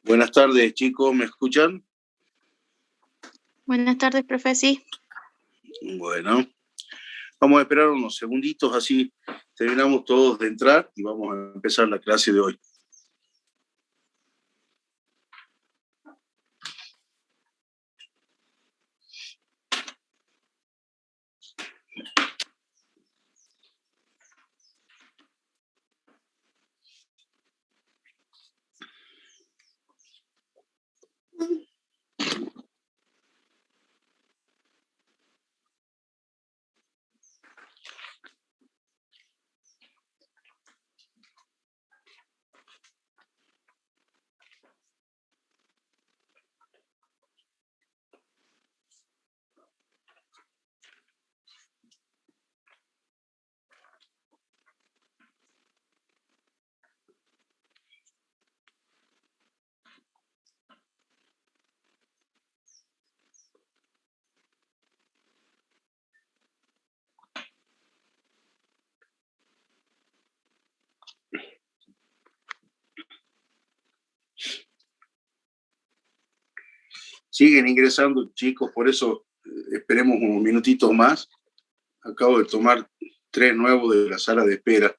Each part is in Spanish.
Buenas tardes, chicos, ¿me escuchan? Buenas tardes, profe, sí. Bueno, vamos a esperar unos segunditos, así terminamos todos de entrar y vamos a empezar la clase de hoy. Siguen ingresando, chicos, por eso esperemos unos minutitos más. Acabo de tomar 3 nuevos de la sala de espera.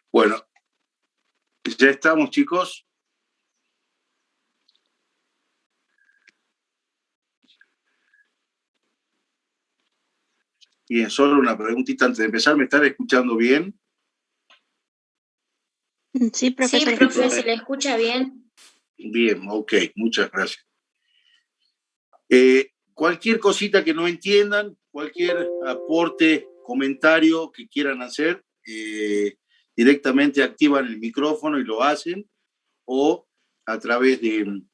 Bueno, ya estamos, chicos. Bien, solo una preguntita antes de empezar. ¿Me están escuchando bien? Sí, profe, Sí, profe, se le escucha bien. Bien, ok, muchas gracias. Cualquier cosita que no entiendan, cualquier aporte, comentario que quieran hacer, directamente activan el micrófono y lo hacen, o a través del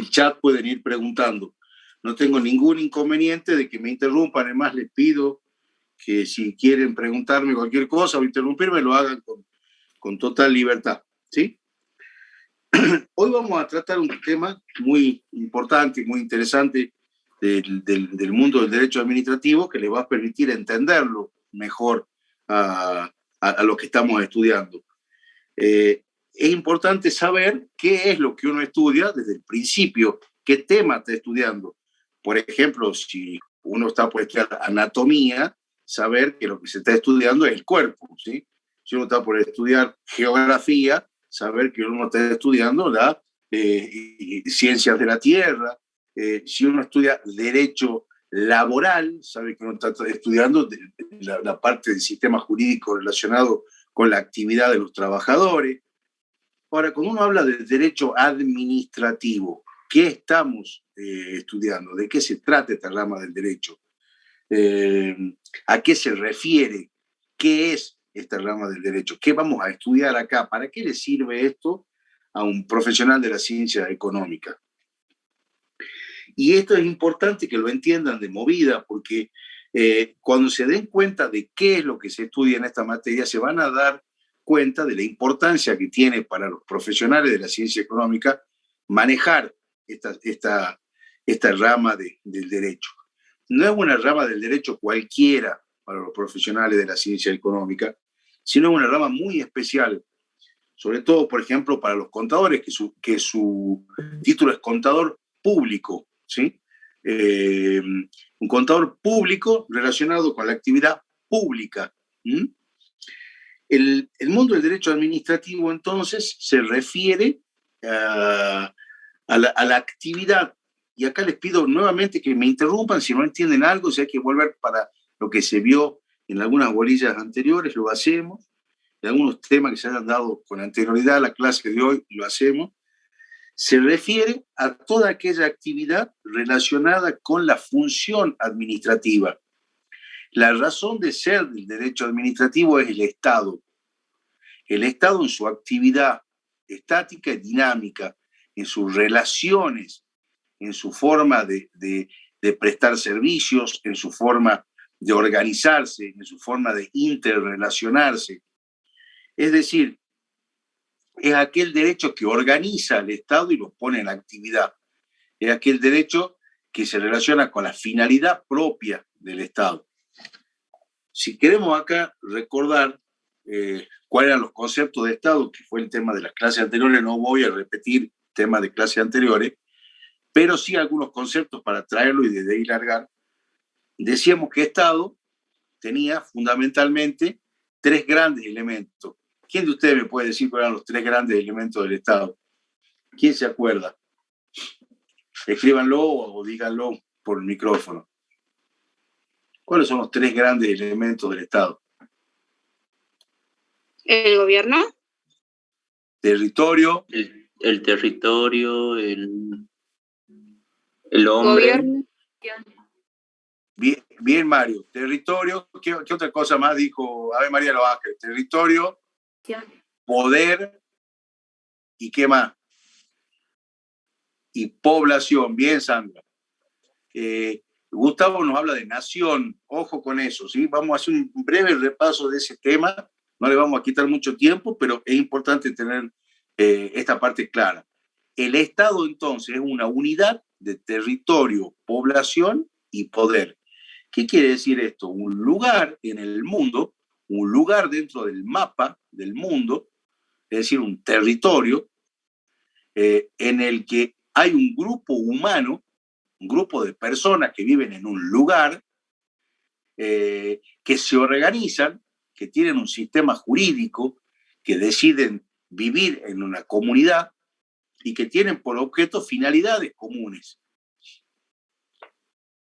chat pueden ir preguntando. No tengo ningún inconveniente de que me interrumpan, además les pido que si quieren preguntarme cualquier cosa o interrumpirme, lo hagan con total libertad, ¿sí? Hoy vamos a tratar un tema muy importante y muy interesante del mundo del derecho administrativo que les va a permitir entenderlo mejor a lo que estamos estudiando. Es importante saber qué es lo que uno estudia desde el principio, qué tema está estudiando. Por ejemplo, si uno está por estudiar anatomía, saber que lo que se está estudiando es el cuerpo, ¿sí? Si uno está por estudiar geografía, saber que uno está estudiando las ciencias de la tierra. Si uno estudia derecho laboral, sabe que uno está estudiando la parte del sistema jurídico relacionado con la actividad de los trabajadores. Ahora, cuando uno habla del derecho administrativo, ¿qué estamos estudiando? ¿De qué se trata esta rama del derecho? ¿A qué se refiere? ¿Qué es esta rama del derecho? ¿Qué vamos a estudiar acá? ¿Para qué le sirve esto a un profesional de la ciencia económica? Y esto es importante que lo entiendan de movida, porque cuando se den cuenta de qué es lo que se estudia en esta materia, se van a dar cuenta de la importancia que tiene para los profesionales de la ciencia económica manejar esta rama del derecho. No es una rama del derecho cualquiera para los profesionales de la ciencia económica, sino una rama muy especial, sobre todo, por ejemplo, para los contadores, que su título es contador público, ¿sí? Un contador público relacionado con la actividad pública. El mundo del derecho administrativo, entonces, se refiere a la actividad. Y acá les pido nuevamente que me interrumpan si no entienden algo, si hay que volver para lo que se vio en algunas bolillas anteriores, lo hacemos. En algunos temas que se hayan dado con anterioridad a la clase de hoy, lo hacemos. Se refiere a toda aquella actividad relacionada con la función administrativa. La razón de ser del derecho administrativo es el Estado. El Estado en su actividad estática y dinámica, en sus relaciones, en su forma de prestar servicios, en su forma de organizarse, en su forma de interrelacionarse. Es decir, es aquel derecho que organiza al Estado y lo pone en actividad. Es aquel derecho que se relaciona con la finalidad propia del Estado. Si queremos acá recordar cuáles eran los conceptos de Estado, que fue el tema de las clases anteriores, no voy a repetir temas de clases anteriores, pero sí algunos conceptos para traerlo y desde ahí largar. Decíamos que Estado tenía fundamentalmente tres grandes elementos. ¿Quién de ustedes me puede decir cuáles eran los tres grandes elementos del Estado? ¿Quién se acuerda? Escríbanlo o díganlo por el micrófono. ¿Cuáles son los tres grandes elementos del Estado? ¿El gobierno? Territorio. El territorio, el hombre. Gobierno. Bien, Mario. Territorio. ¿Qué otra cosa más dijo Ave María Los Ángeles? Territorio, poder y ¿qué más? Y población. Bien, Sandra. Gustavo nos habla de nación. Ojo con eso, ¿sí? Vamos a hacer un breve repaso de ese tema. No le vamos a quitar mucho tiempo, pero es importante tener esta parte clara. El Estado, entonces, es una unidad de territorio, población y poder. ¿Qué quiere decir esto? Un lugar en el mundo, un lugar dentro del mapa del mundo, es decir, un territorio en el que hay un grupo humano, un grupo de personas que viven en un lugar, que se organizan, que tienen un sistema jurídico, que deciden vivir en una comunidad y que tienen por objeto finalidades comunes.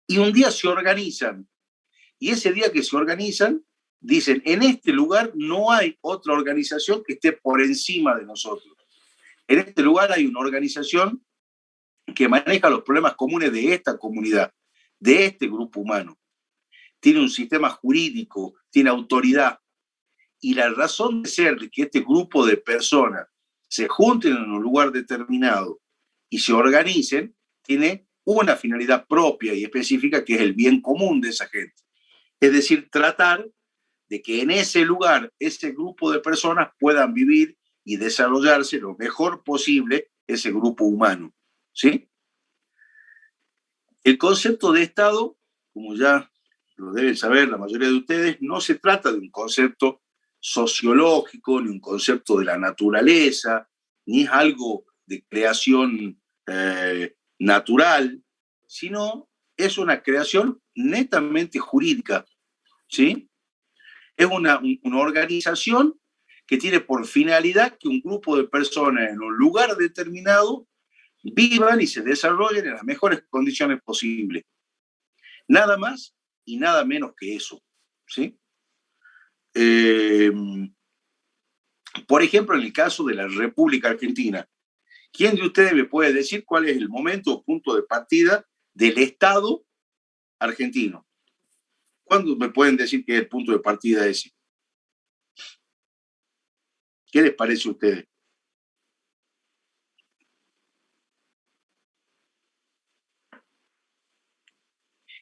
Y un día se organizan, y ese día que se organizan, dicen, en este lugar no hay otra organización que esté por encima de nosotros. En este lugar hay una organización que maneja los problemas comunes de esta comunidad, de este grupo humano. Tiene un sistema jurídico, tiene autoridad. Y la razón de ser de que este grupo de personas se junten en un lugar determinado y se organicen, tiene una finalidad propia y específica que es el bien común de esa gente. Es decir, tratar de que en ese lugar, ese grupo de personas puedan vivir y desarrollarse lo mejor posible ese grupo humano, ¿sí? El concepto de Estado, como ya lo deben saber la mayoría de ustedes, no se trata de un concepto sociológico, ni un concepto de la naturaleza, ni es algo de creación natural, sino es una creación netamente jurídica, ¿sí? Es una organización que tiene por finalidad que un grupo de personas en un lugar determinado vivan y se desarrollen en las mejores condiciones posibles. Nada más y nada menos que eso, ¿sí? Por ejemplo, en el caso de la República Argentina, ¿quién de ustedes me puede decir cuál es el momento o punto de partida del Estado argentino? ¿Cuándo me pueden decir que es el punto de partida ese? ¿Qué les parece a ustedes?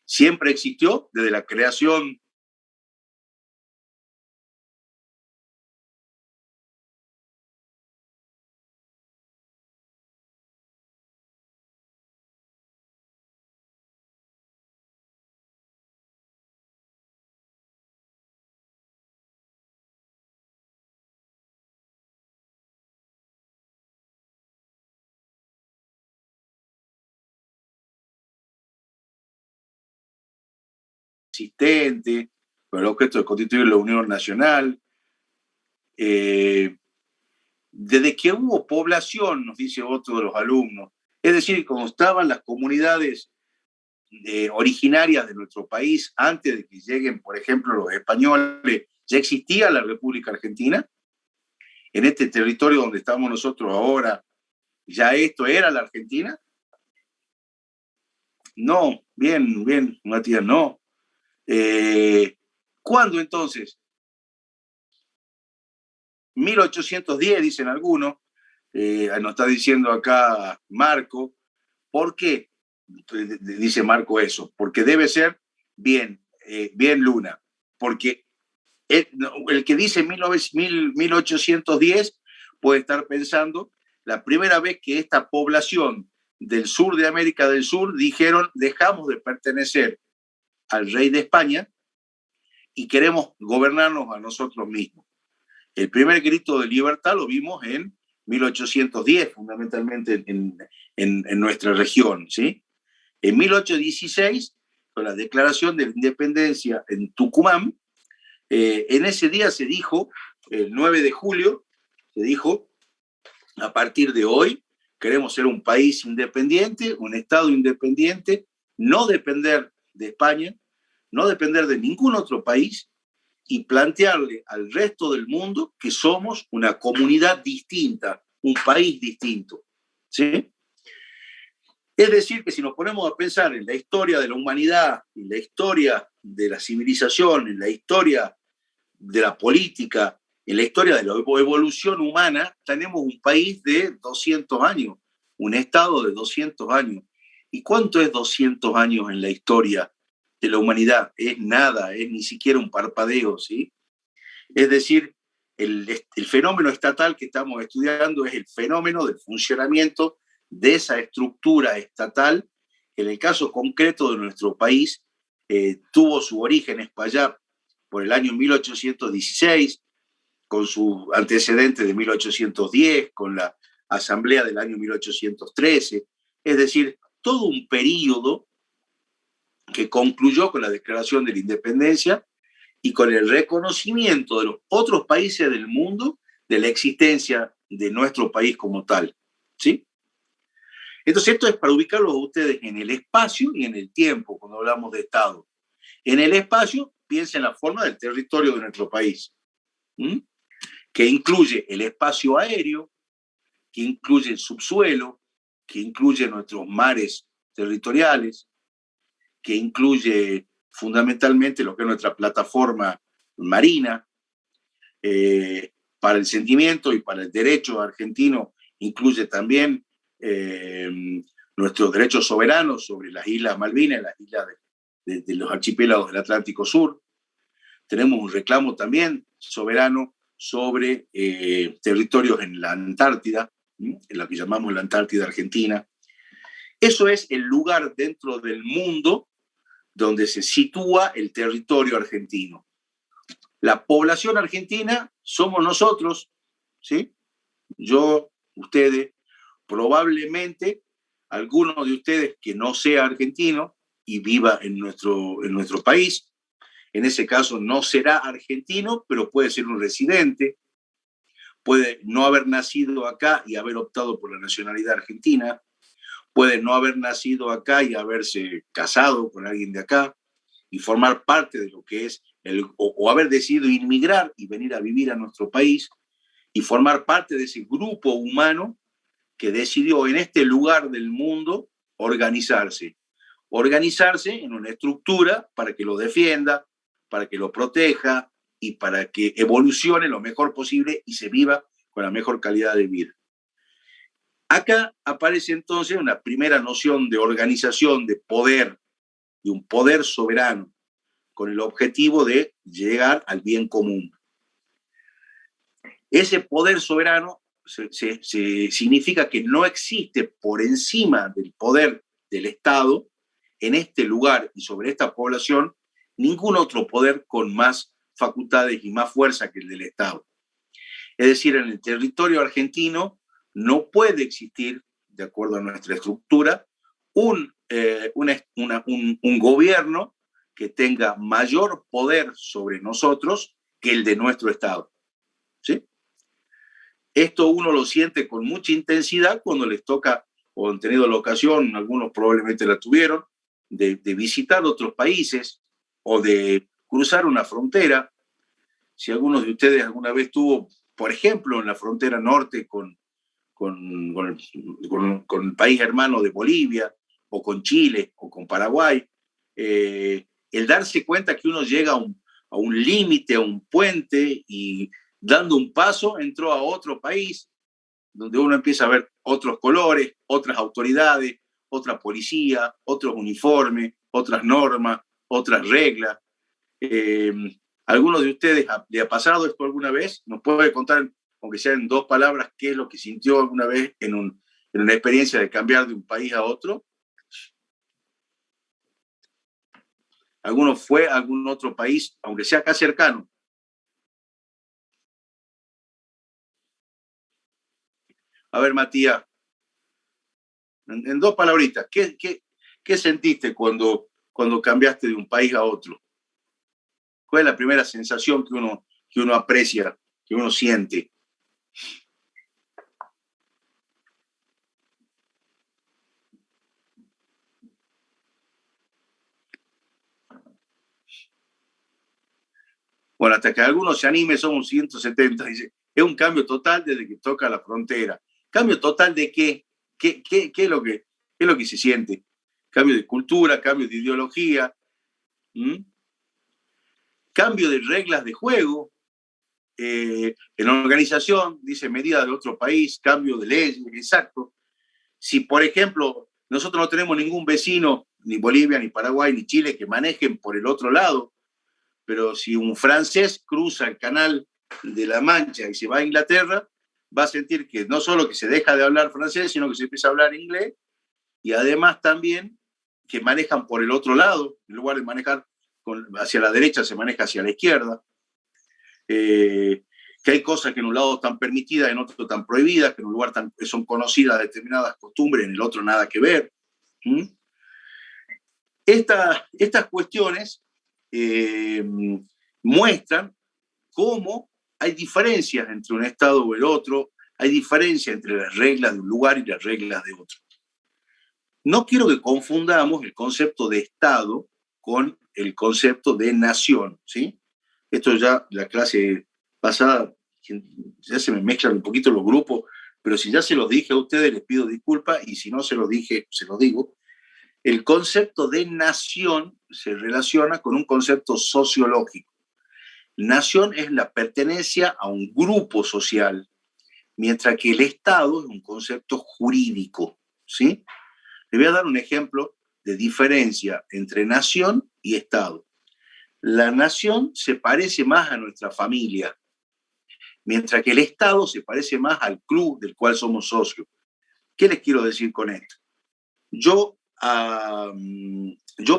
Siempre existió desde la creación existente, con el objeto de constituir la Unión Nacional. Desde que hubo población, nos dice otro de los alumnos, es decir, como estaban las comunidades originarias de nuestro país antes de que lleguen, por ejemplo, los españoles, ya existía la República Argentina. En este territorio donde estamos nosotros ahora, ¿ya esto era la Argentina? No, bien, Matías, no. ¿Cuándo entonces? 1810, dicen algunos, nos está diciendo acá Marco. ¿Por qué dice Marco eso? Porque debe ser bien Luna, porque el que dice 1810 puede estar pensando la primera vez que esta población del sur de América del Sur dijeron dejamos de pertenecer al rey de España y queremos gobernarnos a nosotros mismos. El primer grito de libertad lo vimos en 1810, fundamentalmente en nuestra región, ¿sí? En 1816, con la declaración de la independencia en Tucumán, en ese día se dijo, el 9 de julio, se dijo, a partir de hoy queremos ser un país independiente, un Estado independiente, no depender de España, no depender de ningún otro país y plantearle al resto del mundo que somos una comunidad distinta, un país distinto, ¿sí? Es decir, que si nos ponemos a pensar en la historia de la humanidad, en la historia de la civilización, en la historia de la política, en la historia de la evolución humana, tenemos un país de 200 años, un Estado de 200 años. ¿Y cuánto es 200 años en la historia de la humanidad? Es nada, es ni siquiera un parpadeo, ¿sí? Es decir, el fenómeno estatal que estamos estudiando es el fenómeno del funcionamiento de esa estructura estatal, que en el caso concreto de nuestro país tuvo su origen allá por el año 1816, con su antecedente de 1810, con la asamblea del año 1813, es decir, todo un periodo que concluyó con la declaración de la independencia y con el reconocimiento de los otros países del mundo de la existencia de nuestro país como tal, ¿sí? Entonces esto es para ubicarlos a ustedes en el espacio y en el tiempo cuando hablamos de Estado. En el espacio, piensen en la forma del territorio de nuestro país, ¿sí? Que incluye el espacio aéreo, que incluye el subsuelo, que incluye nuestros mares territoriales, que incluye fundamentalmente lo que es nuestra plataforma marina, para el sentimiento y para el derecho argentino, incluye también nuestros derechos soberanos sobre las Islas Malvinas, las islas de los archipiélagos del Atlántico Sur. Tenemos un reclamo también soberano sobre territorios en la Antártida, en la que llamamos la Antártida Argentina. Eso es el lugar dentro del mundo donde se sitúa el territorio argentino. La población argentina somos nosotros, ¿sí? Yo, ustedes, probablemente alguno de ustedes que no sea argentino y viva en nuestro país, en ese caso no será argentino, pero puede ser un residente, puede no haber nacido acá y haber optado por la nacionalidad argentina, puede no haber nacido acá y haberse casado con alguien de acá y formar parte de lo que es o haber decidido inmigrar y venir a vivir a nuestro país. y formar parte de ese grupo humano que decidió en este lugar del mundo organizarse. Organizarse en una estructura para que lo defienda, para que lo proteja y para que evolucione lo mejor posible y se viva con la mejor calidad de vida. Acá aparece entonces una primera noción de organización, de poder, y un poder soberano, con el objetivo de llegar al bien común. Ese poder soberano significa que no existe por encima del poder del Estado, en este lugar y sobre esta población, ningún otro poder con más facultades y más fuerza que el del Estado. Es decir, en el territorio argentino no puede existir, de acuerdo a nuestra estructura, un gobierno que tenga mayor poder sobre nosotros que el de nuestro Estado. ¿Sí? Esto uno lo siente con mucha intensidad cuando les toca, o han tenido la ocasión, algunos probablemente la tuvieron, de visitar otros países o de cruzar una frontera. Si algunos de ustedes alguna vez tuvo, por ejemplo, en la frontera norte con el país hermano de Bolivia, o con Chile, o con Paraguay, el darse cuenta que uno llega a un límite, a un puente, y dando un paso entró a otro país, donde uno empieza a ver otros colores, otras autoridades, otra policía, otros uniformes, otras normas, otras reglas. ¿Alguno de ustedes le ha pasado esto alguna vez? ¿Nos puede contar, aunque sea en 2 palabras, qué es lo que sintió alguna vez en una experiencia de cambiar de un país a otro? ¿Alguno fue a algún otro país, aunque sea acá cercano? A ver, Matías, en 2 palabritas, ¿qué sentiste cuando cambiaste de un país a otro? ¿Cuál es la primera sensación que uno aprecia, que uno siente? Bueno, hasta que alguno se anime, somos 170. Dice, es un cambio total desde que toca la frontera. ¿Cambio total de qué? ¿Qué es lo que se siente? Cambio de cultura, cambio de ideología, cambio de reglas de juego, en organización, dice medida de otro país, cambio de leyes, exacto. Si, por ejemplo, nosotros no tenemos ningún vecino, ni Bolivia, ni Paraguay, ni Chile, que manejen por el otro lado, pero si un francés cruza el canal de la Mancha y se va a Inglaterra, va a sentir que no solo que se deja de hablar francés, sino que se empieza a hablar inglés, y además también que manejan por el otro lado, en lugar de manejar hacia la derecha, se maneja hacia la izquierda, que hay cosas que en un lado están permitidas, en otro están prohibidas, que en un lugar son conocidas determinadas costumbres, en el otro nada que ver. Estas cuestiones muestran cómo hay diferencias entre un estado o el otro, hay diferencias entre las reglas de un lugar y las reglas de otro. No quiero que confundamos el concepto de estado con el concepto de nación, ¿sí? Esto ya la clase pasada, ya se me mezclan un poquito los grupos, pero si ya se los dije a ustedes, les pido disculpas, y si no se los dije, se los digo. El concepto de nación se relaciona con un concepto sociológico. Nación es la pertenencia a un grupo social, mientras que el Estado es un concepto jurídico, ¿sí? Les voy a dar un ejemplo de diferencia entre nación y Estado. La nación se parece más a nuestra familia, mientras que el Estado se parece más al club del cual somos socios. ¿Qué les quiero decir con esto? Yo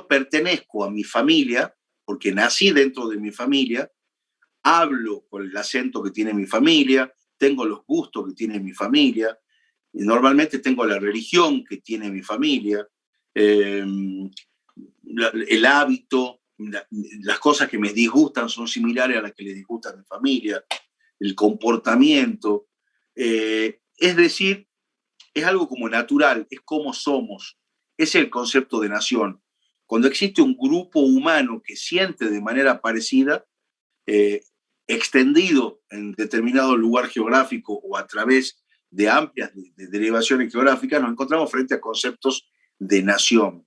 pertenezco a mi familia porque nací dentro de mi familia, hablo con el acento que tiene mi familia, tengo los gustos que tiene mi familia, y normalmente tengo la religión que tiene mi familia, el hábito, las cosas que me disgustan son similares a las que le disgustan a mi familia, el comportamiento, es decir, es algo como natural, es como somos. Ese es el concepto de nación. Cuando existe un grupo humano que siente de manera parecida, extendido en determinado lugar geográfico o a través de amplias de derivaciones geográficas, nos encontramos frente a conceptos de nación.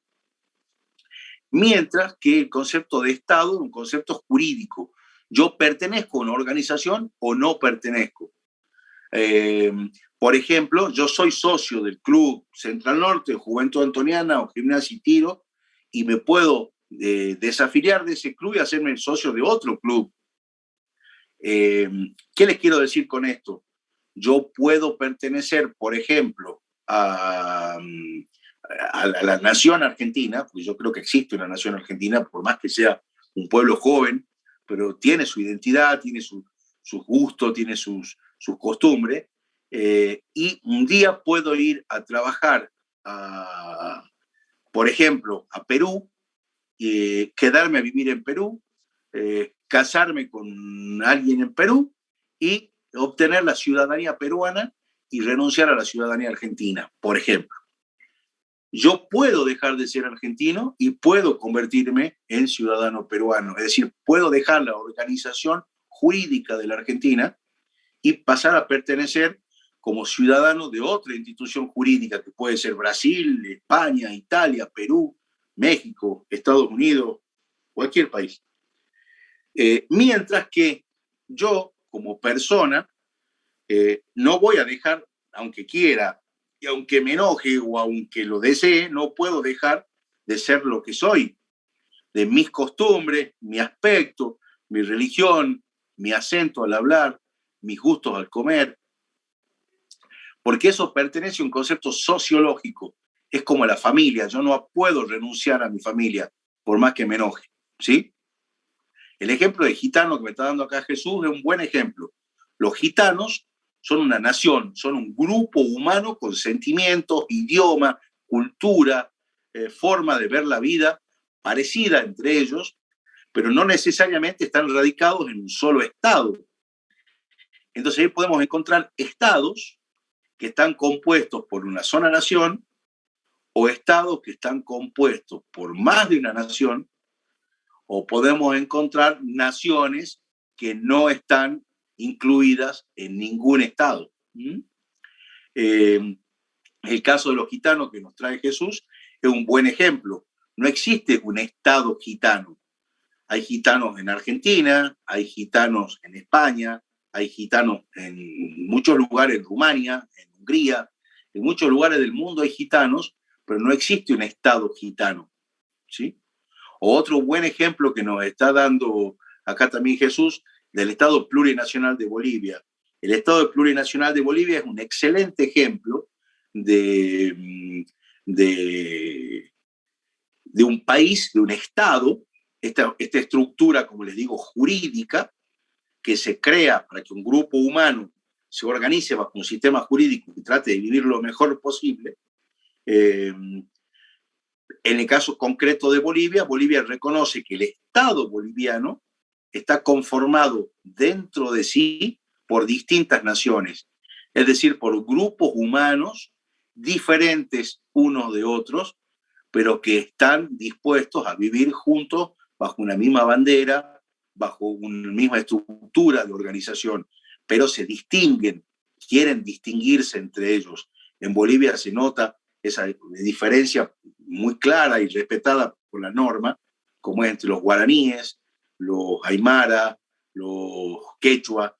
Mientras que el concepto de Estado es un concepto jurídico. Yo pertenezco a una organización o no pertenezco. Por ejemplo, yo soy socio del Club Central Norte, Juventud Antoniana o Gimnasia y Tiro, y me puedo desafiliar de ese club y hacerme socio de otro club. ¿Qué les quiero decir con esto? Yo puedo pertenecer, por ejemplo, a la nación argentina, porque yo creo que existe una nación argentina, por más que sea un pueblo joven, pero tiene su identidad, tiene sus gustos, tiene sus costumbres, y un día puedo ir a trabajar, por ejemplo, a Perú, quedarme a vivir en Perú, casarme con alguien en Perú y obtener la ciudadanía peruana y renunciar a la ciudadanía argentina, por ejemplo. Yo puedo dejar de ser argentino y puedo convertirme en ciudadano peruano, es decir, puedo dejar la organización jurídica de la Argentina y pasar a pertenecer como ciudadano de otra institución jurídica, que puede ser Brasil, España, Italia, Perú, México, Estados Unidos, cualquier país. Mientras que yo, como persona, no voy a dejar, aunque quiera, y aunque me enoje o aunque lo desee, no puedo dejar de ser lo que soy, de mis costumbres, mi aspecto, mi religión, mi acento al hablar, mis gustos al comer, porque eso pertenece a un concepto sociológico. Es como la familia, yo no puedo renunciar a mi familia, por más que me enoje, ¿sí? El ejemplo de gitano que me está dando acá Jesús es un buen ejemplo. Los gitanos son una nación, son un grupo humano con sentimientos, idioma, cultura, forma de ver la vida parecida entre ellos, pero no necesariamente están radicados en un solo estado. Entonces ahí podemos encontrar estados que están compuestos por una sola nación o estados que están compuestos por más de una nación, o podemos encontrar naciones que no están incluidas en ningún estado. El caso de los gitanos que nos trae Jesús es un buen ejemplo. No existe un estado gitano. Hay gitanos en Argentina, hay gitanos en España, hay gitanos en muchos lugares, en Rumania, en Hungría, en muchos lugares del mundo hay gitanos, pero no existe un estado gitano, ¿sí? Otro buen ejemplo que nos está dando acá también Jesús, del Estado Plurinacional de Bolivia. El Estado Plurinacional de Bolivia es un excelente ejemplo de un país, de un Estado, esta estructura, como les digo, jurídica, que se crea para que un grupo humano se organice bajo un sistema jurídico y trate de vivir lo mejor posible. En el caso concreto de Bolivia, Bolivia reconoce que el Estado boliviano está conformado dentro de sí por distintas naciones, es decir, por grupos humanos diferentes unos de otros, pero que están dispuestos a vivir juntos bajo una misma bandera, bajo una misma estructura de organización, pero se distinguen, quieren distinguirse entre ellos. En Bolivia se nota esa diferencia muy clara y respetada por la norma, como es entre los guaraníes, los aymara, los quechua.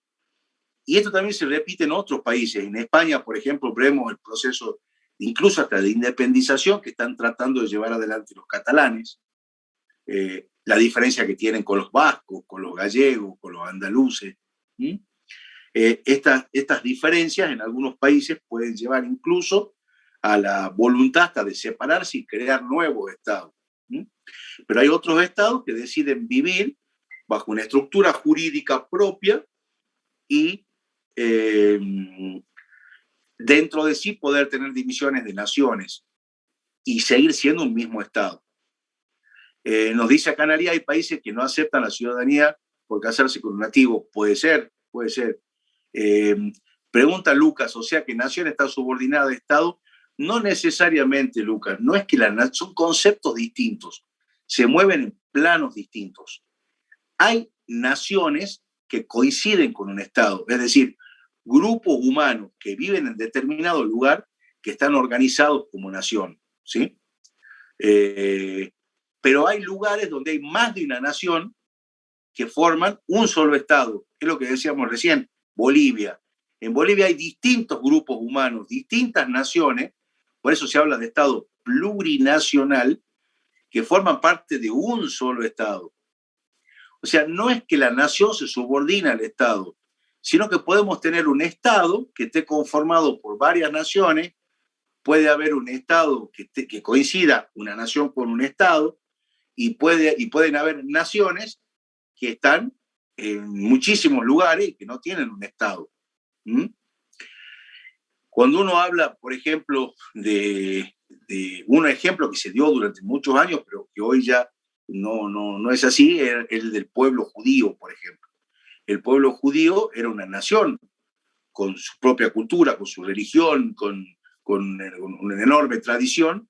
Y esto también se repite en otros países. En España, por ejemplo, vemos el proceso incluso hasta de independización que están tratando de llevar adelante los catalanes, la diferencia que tienen con los vascos, con los gallegos, con los andaluces. Estas diferencias en algunos países pueden llevar incluso a la voluntad hasta de separarse y crear nuevos estados. Pero hay otros estados que deciden vivir bajo una estructura jurídica propia y dentro de sí poder tener divisiones de naciones y seguir siendo un mismo estado. Nos dice acá Naría, hay países que no aceptan la ciudadanía por casarse con un nativo. Puede ser, puede ser. Pregunta Lucas, o sea que nación está subordinada a Estado. No necesariamente, Lucas, no es que son conceptos distintos, se mueven en planos distintos. Hay naciones que coinciden con un Estado, es decir, grupos humanos que viven en determinado lugar que están organizados como nación, ¿sí? Pero hay lugares donde hay más de una nación que forman un solo Estado, es lo que decíamos recién, Bolivia. En Bolivia hay distintos grupos humanos, distintas naciones, por eso se habla de Estado plurinacional, que forman parte de un solo Estado. O sea, no es que la nación se subordina al Estado, sino que podemos tener un Estado que esté conformado por varias naciones, puede haber un Estado que coincida una nación con un Estado, y pueden haber naciones que están en muchísimos lugares y que no tienen un Estado. ¿Mm? Cuando uno habla, por ejemplo, de un ejemplo que se dio durante muchos años, pero que hoy ya no es así, es el del pueblo judío, por ejemplo. El pueblo judío era una nación con su propia cultura, con su religión, con una enorme tradición,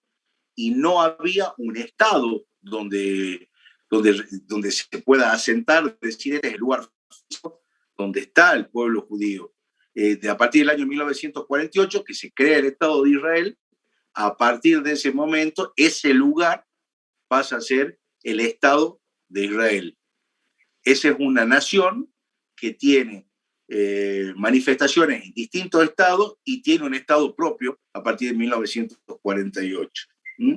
y no había un Estado donde se pueda asentar, decir, este es el lugar donde está el pueblo judío. A partir del año 1948, que se crea el Estado de Israel, a partir de ese momento, ese lugar pasa a ser el Estado de Israel. Esa es una nación que tiene manifestaciones en distintos estados y tiene un Estado propio a partir de 1948. ¿Mm?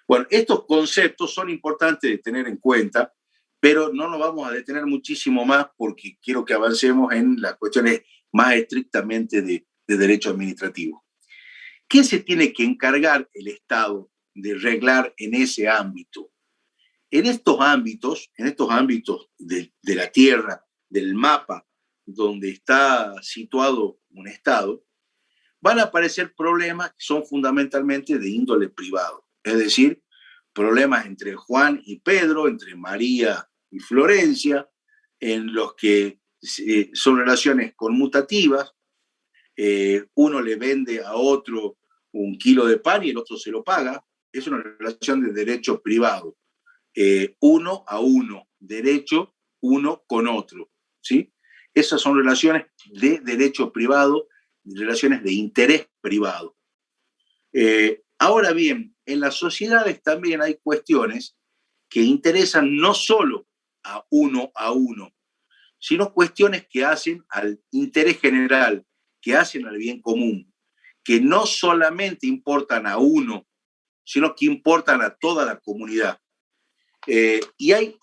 Bueno, estos conceptos son importantes de tener en cuenta, pero no nos vamos a detener muchísimo más porque quiero que avancemos en las cuestiones más estrictamente de derecho administrativo. ¿Qué se tiene que encargar el Estado de reglar en ese ámbito? En estos ámbitos de la tierra, del mapa donde está situado un Estado, van a aparecer problemas que son fundamentalmente de índole privado. Es decir, problemas entre Juan y Pedro, entre María y Florencia, en los que son relaciones conmutativas. Uno le vende a otro un kilo de pan y el otro se lo paga. Es una relación de derecho privado. Uno a uno, derecho uno con otro, ¿sí? Esas son relaciones de derecho privado, relaciones de interés privado. Ahora bien, en las sociedades también hay cuestiones que interesan no solo a uno, sino cuestiones que hacen al interés general, que hacen al bien común, que no solamente importan a uno, sino que importan a toda la comunidad. Y hay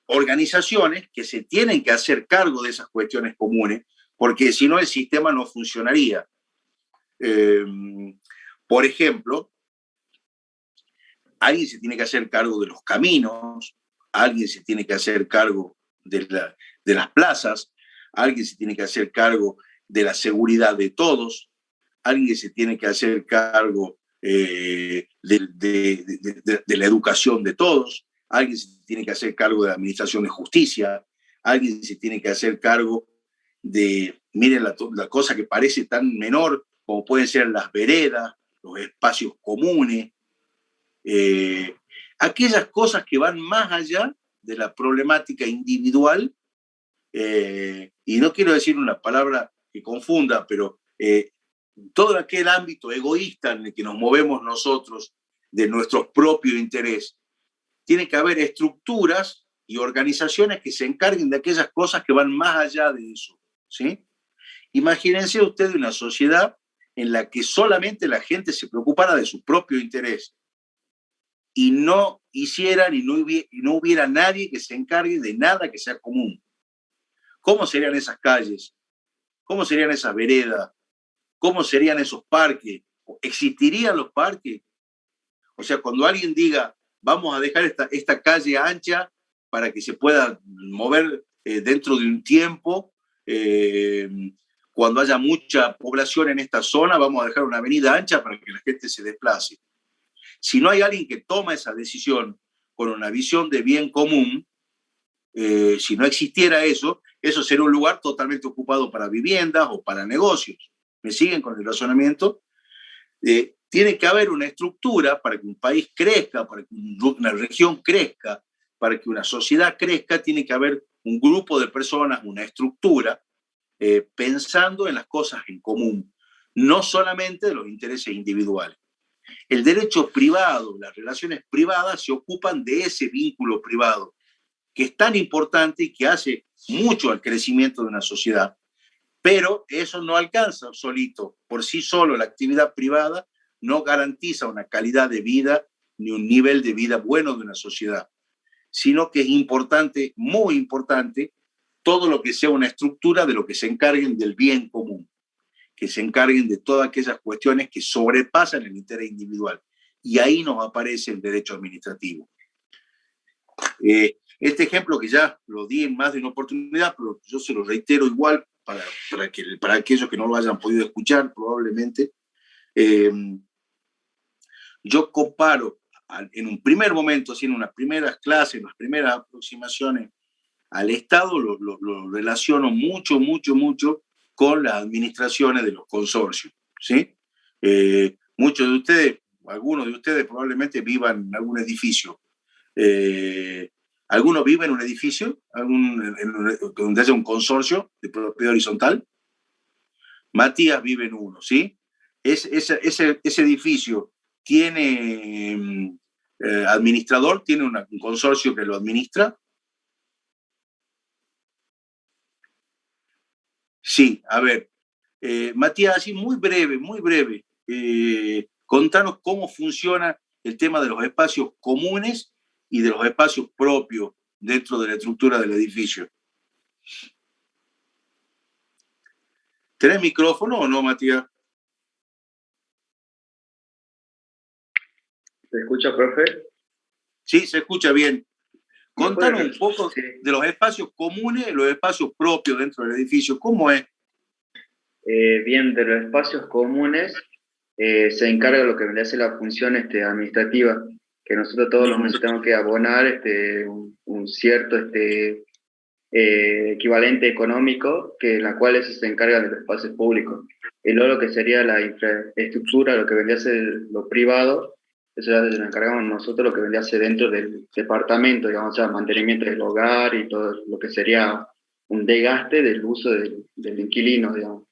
organizaciones que se tienen que hacer cargo de esas cuestiones comunes, porque si no el sistema no funcionaría. Por ejemplo, alguien se tiene que hacer cargo de los caminos, alguien se tiene que hacer cargo de las plazas, alguien se tiene que hacer cargo de la seguridad de todos, alguien se tiene que hacer cargo de la educación de todos, alguien se tiene que hacer cargo de la administración de justicia, alguien se tiene que hacer cargo de, miren la cosa que parece tan menor como pueden ser las veredas, los espacios comunes, aquellas cosas que van más allá de la problemática individual, y no quiero decir una palabra que confunda, pero todo aquel ámbito egoísta en el que nos movemos nosotros, de nuestro propio interés, tiene que haber estructuras y organizaciones que se encarguen de aquellas cosas que van más allá de eso, ¿sí? Imagínense ustedes una sociedad en la que solamente la gente se preocupara de su propio interés y no hicieran y no hubiera nadie que se encargue de nada que sea común. ¿Cómo serían esas calles? ¿Cómo serían esas veredas? ¿Cómo serían esos parques? ¿Existirían los parques? O sea, cuando alguien diga, vamos a dejar esta calle ancha para que se pueda mover dentro de un tiempo, cuando haya mucha población en esta zona, vamos a dejar una avenida ancha para que la gente se desplace. Si no hay alguien que toma esa decisión con una visión de bien común, si no existiera eso sería un lugar totalmente ocupado para viviendas o para negocios. ¿Me siguen con el razonamiento? Tiene que haber una estructura para que un país crezca, para que una región crezca, para que una sociedad crezca, tiene que haber un grupo de personas, una estructura, pensando en las cosas en común, no solamente los intereses individuales. El derecho privado, las relaciones privadas se ocupan de ese vínculo privado, que es tan importante y que hace mucho al crecimiento de una sociedad, pero eso no alcanza solito. Por sí solo, la actividad privada no garantiza una calidad de vida ni un nivel de vida bueno de una sociedad, sino que es importante, muy importante, todo lo que sea una estructura de lo que se encarguen del bien común, que se encarguen de todas aquellas cuestiones que sobrepasan el interés individual. Y ahí nos aparece el derecho administrativo. Este ejemplo que ya lo di en más de una oportunidad, pero yo se lo reitero igual para aquellos que no lo hayan podido escuchar probablemente. Yo comparo en un primer momento, así en unas primeras clases, en las primeras aproximaciones al Estado, lo relaciono mucho con las administraciones de los consorcios, ¿sí? Muchos de ustedes, algunos de ustedes probablemente vivan en algún edificio. ¿Alguno vive en un edificio donde haya un consorcio de propiedad horizontal? Matías vive en uno, ¿sí? Ese edificio tiene administrador, tiene un consorcio que lo administra. Sí, a ver, Matías, así muy breve, contanos cómo funciona el tema de los espacios comunes y de los espacios propios dentro de la estructura del edificio. ¿Tenés micrófono o no, Matías? ¿Se escucha, profe? Sí, se escucha bien. Contanos un poco de los espacios comunes y los espacios propios dentro del edificio. ¿Cómo es? Bien, de los espacios comunes se encarga lo que vendría a ser la función administrativa, que nosotros todos los meses tenemos que abonar un cierto equivalente económico, que en la cual eso se encarga de los espacios públicos. Y luego lo que sería la infraestructura, lo que vendría a ser lo privado, eso ya lo encargamos nosotros, lo que vendría a ser dentro del departamento, digamos, o sea, mantenimiento del hogar y todo lo que sería un desgaste del uso del inquilino, digamos.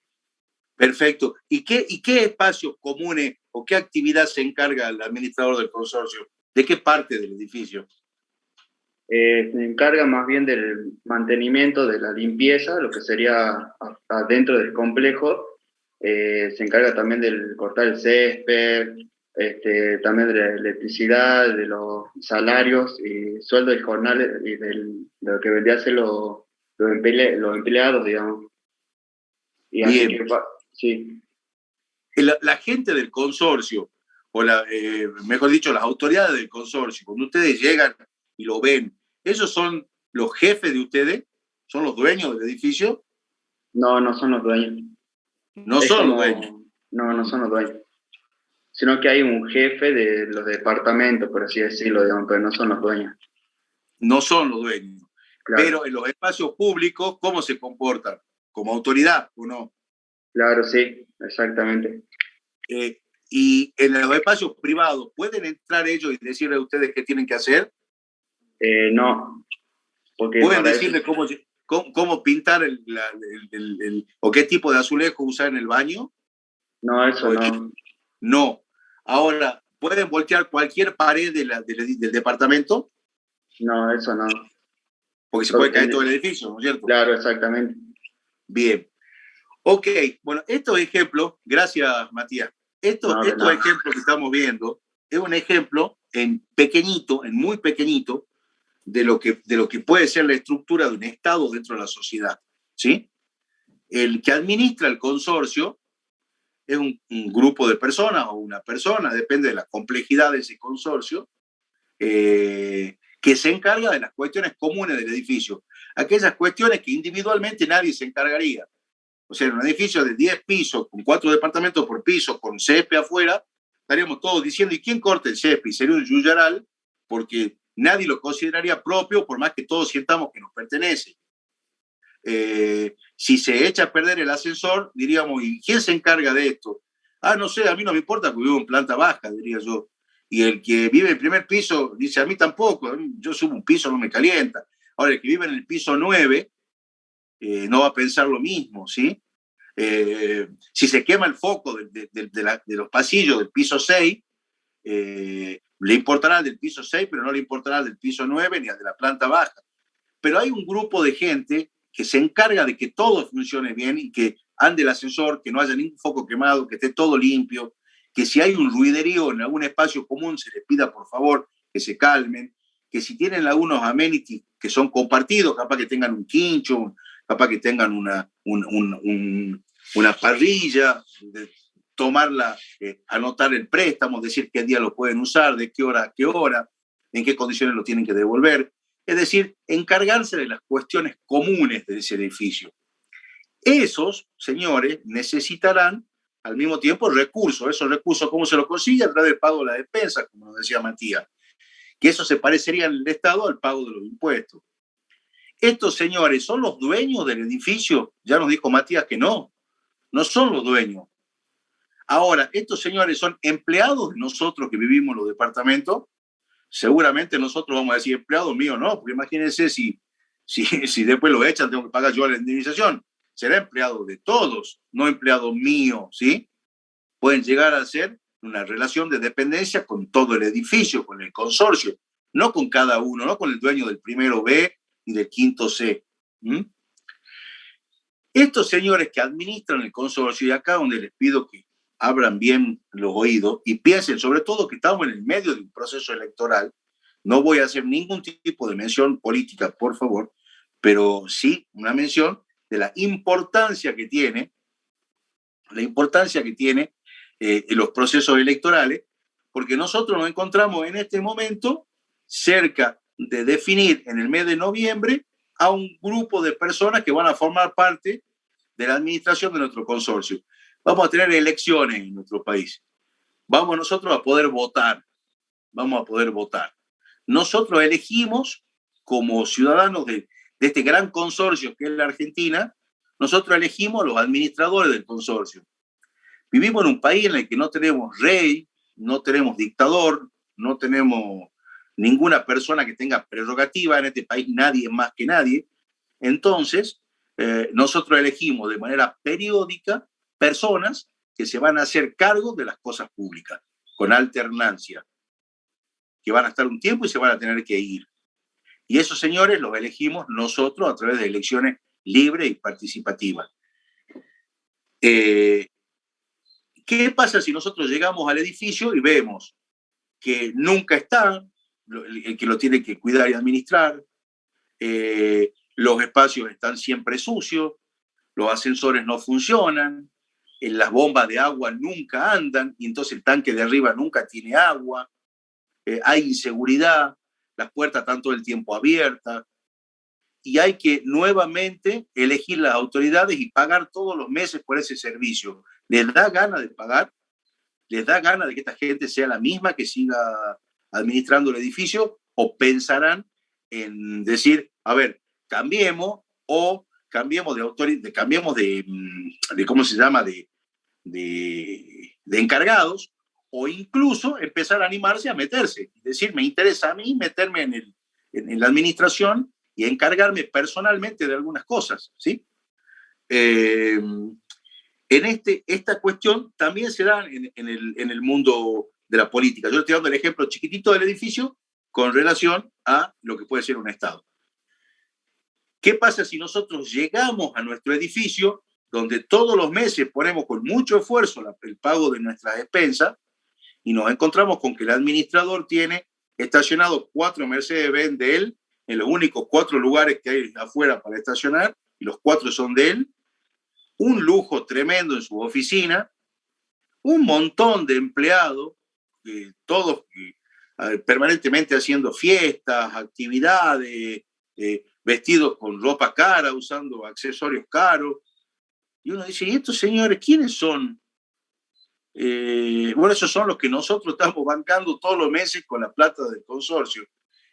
Perfecto. ¿Y qué espacios comunes o qué actividad se encarga el administrador del consorcio? ¿De qué parte del edificio? Se encarga más bien del mantenimiento, de la limpieza, lo que sería dentro del complejo. Se encarga también del cortar el césped, también de la electricidad, de los salarios y sueldos y jornales y de lo que vendría a ser los empleados, digamos. Y así Bien. que, sí. La gente del consorcio, o mejor dicho, las autoridades del consorcio, cuando ustedes llegan y lo ven, ¿esos son los jefes de ustedes? ¿Son los dueños del edificio? No, no son los dueños. No son los dueños. No, no son los dueños. Sino que hay un jefe de los departamentos, por así decirlo, digamos, pero no son los dueños. No son los dueños. Claro. Pero en los espacios públicos, ¿cómo se comportan? ¿Como autoridad o no? Claro, sí, exactamente. Y en los espacios privados, ¿pueden entrar ellos y decirle a ustedes qué tienen que hacer? No. Porque ¿pueden decirle cómo pintar o qué tipo de azulejo usar en el baño? No, eso no. No. Ahora, ¿pueden voltear cualquier pared del departamento? No, eso no. Porque se puede caer todo el edificio, ¿no es cierto? Claro, exactamente. Bien. Ok, bueno, estos ejemplos, gracias Matías, estos ejemplos que estamos viendo, es un ejemplo en muy pequeñito, de lo que puede ser la estructura de un Estado dentro de la sociedad, ¿sí? El que administra el consorcio es un grupo de personas o una persona, depende de la complejidad de ese consorcio, que se encarga de las cuestiones comunes del edificio, aquellas cuestiones que individualmente nadie se encargaría. O sea, en un edificio de 10 pisos, con 4 departamentos por piso, con césped afuera, estaríamos todos diciendo, ¿y quién corta el césped? Sería un yuyaral, porque nadie lo consideraría propio, por más que todos sientamos que nos pertenece. Si se echa a perder el ascensor, diríamos, ¿y quién se encarga de esto? Ah, no sé, a mí no me importa porque vivo en planta baja, diría yo. Y el que vive en primer piso dice, a mí tampoco, yo subo un piso, no me calienta. Ahora, el que vive en el piso 9 no va a pensar lo mismo, ¿sí? Si se quema el foco de los pasillos del piso 6, le importará el del piso 6, pero no le importará el del piso 9 ni al de la planta baja. Pero hay un grupo de gente que se encarga de que todo funcione bien y que ande el ascensor, que no haya ningún foco quemado, que esté todo limpio, que si hay un ruiderío en algún espacio común se les pida por favor que se calmen, que si tienen algunos amenities que son compartidos, capaz que tengan un quincho, capaz que tengan una parrilla, tomarla, anotar el préstamo, decir qué día lo pueden usar, de qué hora a qué hora, en qué condiciones lo tienen que devolver. Es decir, encargarse de las cuestiones comunes de ese edificio. Esos señores necesitarán al mismo tiempo recursos. Esos recursos, ¿cómo se los consigue? A través del pago de la despensa, como nos decía Matías. Que eso se parecería en el Estado al pago de los impuestos. Estos señores son los dueños del edificio. Ya nos dijo Matías que no son los dueños. Ahora, estos señores son empleados de nosotros que vivimos en los departamentos. Seguramente nosotros vamos a decir empleado mío, no, porque imagínense si después lo echan, tengo que pagar yo la indemnización. Será empleado de todos, no empleado mío, ¿sí? Pueden llegar a ser una relación de dependencia con todo el edificio, con el consorcio, no con cada uno, no con el dueño del primero B y del quinto C. Estos señores que administran el consorcio, y acá donde les pido que abran bien los oídos y piensen sobre todo que estamos en el medio de un proceso electoral. No voy a hacer ningún tipo de mención política, por favor, pero sí una mención de la importancia que tiene los procesos electorales, porque nosotros nos encontramos en este momento cerca de definir en el mes de noviembre a un grupo de personas que van a formar parte de la administración de nuestro consorcio. Vamos a tener elecciones en nuestro país. Vamos nosotros a poder votar. Nosotros elegimos, como ciudadanos de este gran consorcio que es la Argentina, nosotros elegimos a los administradores del consorcio. Vivimos en un país en el que no tenemos rey, no tenemos dictador, no tenemos ninguna persona que tenga prerrogativa. En este país nadie es más que nadie. Entonces, nosotros elegimos de manera periódica personas que se van a hacer cargo de las cosas públicas, con alternancia, que van a estar un tiempo y se van a tener que ir. Y esos señores los elegimos nosotros a través de elecciones libres y participativas. ¿Qué pasa si nosotros llegamos al edificio y vemos que nunca está el que lo tiene que cuidar y administrar? Los espacios están siempre sucios, los ascensores no funcionan, las bombas de agua nunca andan y entonces el tanque de arriba nunca tiene agua, hay inseguridad, las puertas están todo el tiempo abiertas y hay que nuevamente elegir las autoridades y pagar todos los meses por ese servicio. ¿Les da ganas de pagar? ¿Les da ganas de que esta gente sea la misma que siga administrando el edificio? ¿O pensarán en decir, a ver, cambiemos de autoridad, cambiemos de ¿cómo se llama? De encargados, o incluso empezar a animarse a meterse, es decir, me interesa a mí meterme en la administración y encargarme personalmente de algunas cosas, ¿sí? Esta cuestión también se da en el mundo de la política. Yo estoy dando el ejemplo chiquitito del edificio con relación a lo que puede ser un Estado. ¿Qué pasa si nosotros llegamos a nuestro edificio, donde todos los meses ponemos con mucho esfuerzo el pago de nuestras expensas, y nos encontramos con que el administrador tiene estacionado 4 Mercedes-Benz de él en los únicos 4 lugares que hay afuera para estacionar, y los 4 son de él, un lujo tremendo en su oficina, un montón de empleados, todos permanentemente haciendo fiestas, actividades, vestidos con ropa cara, usando accesorios caros. Y uno dice, ¿y estos señores quiénes son? Bueno, esos son los que nosotros estamos bancando todos los meses con la plata del consorcio.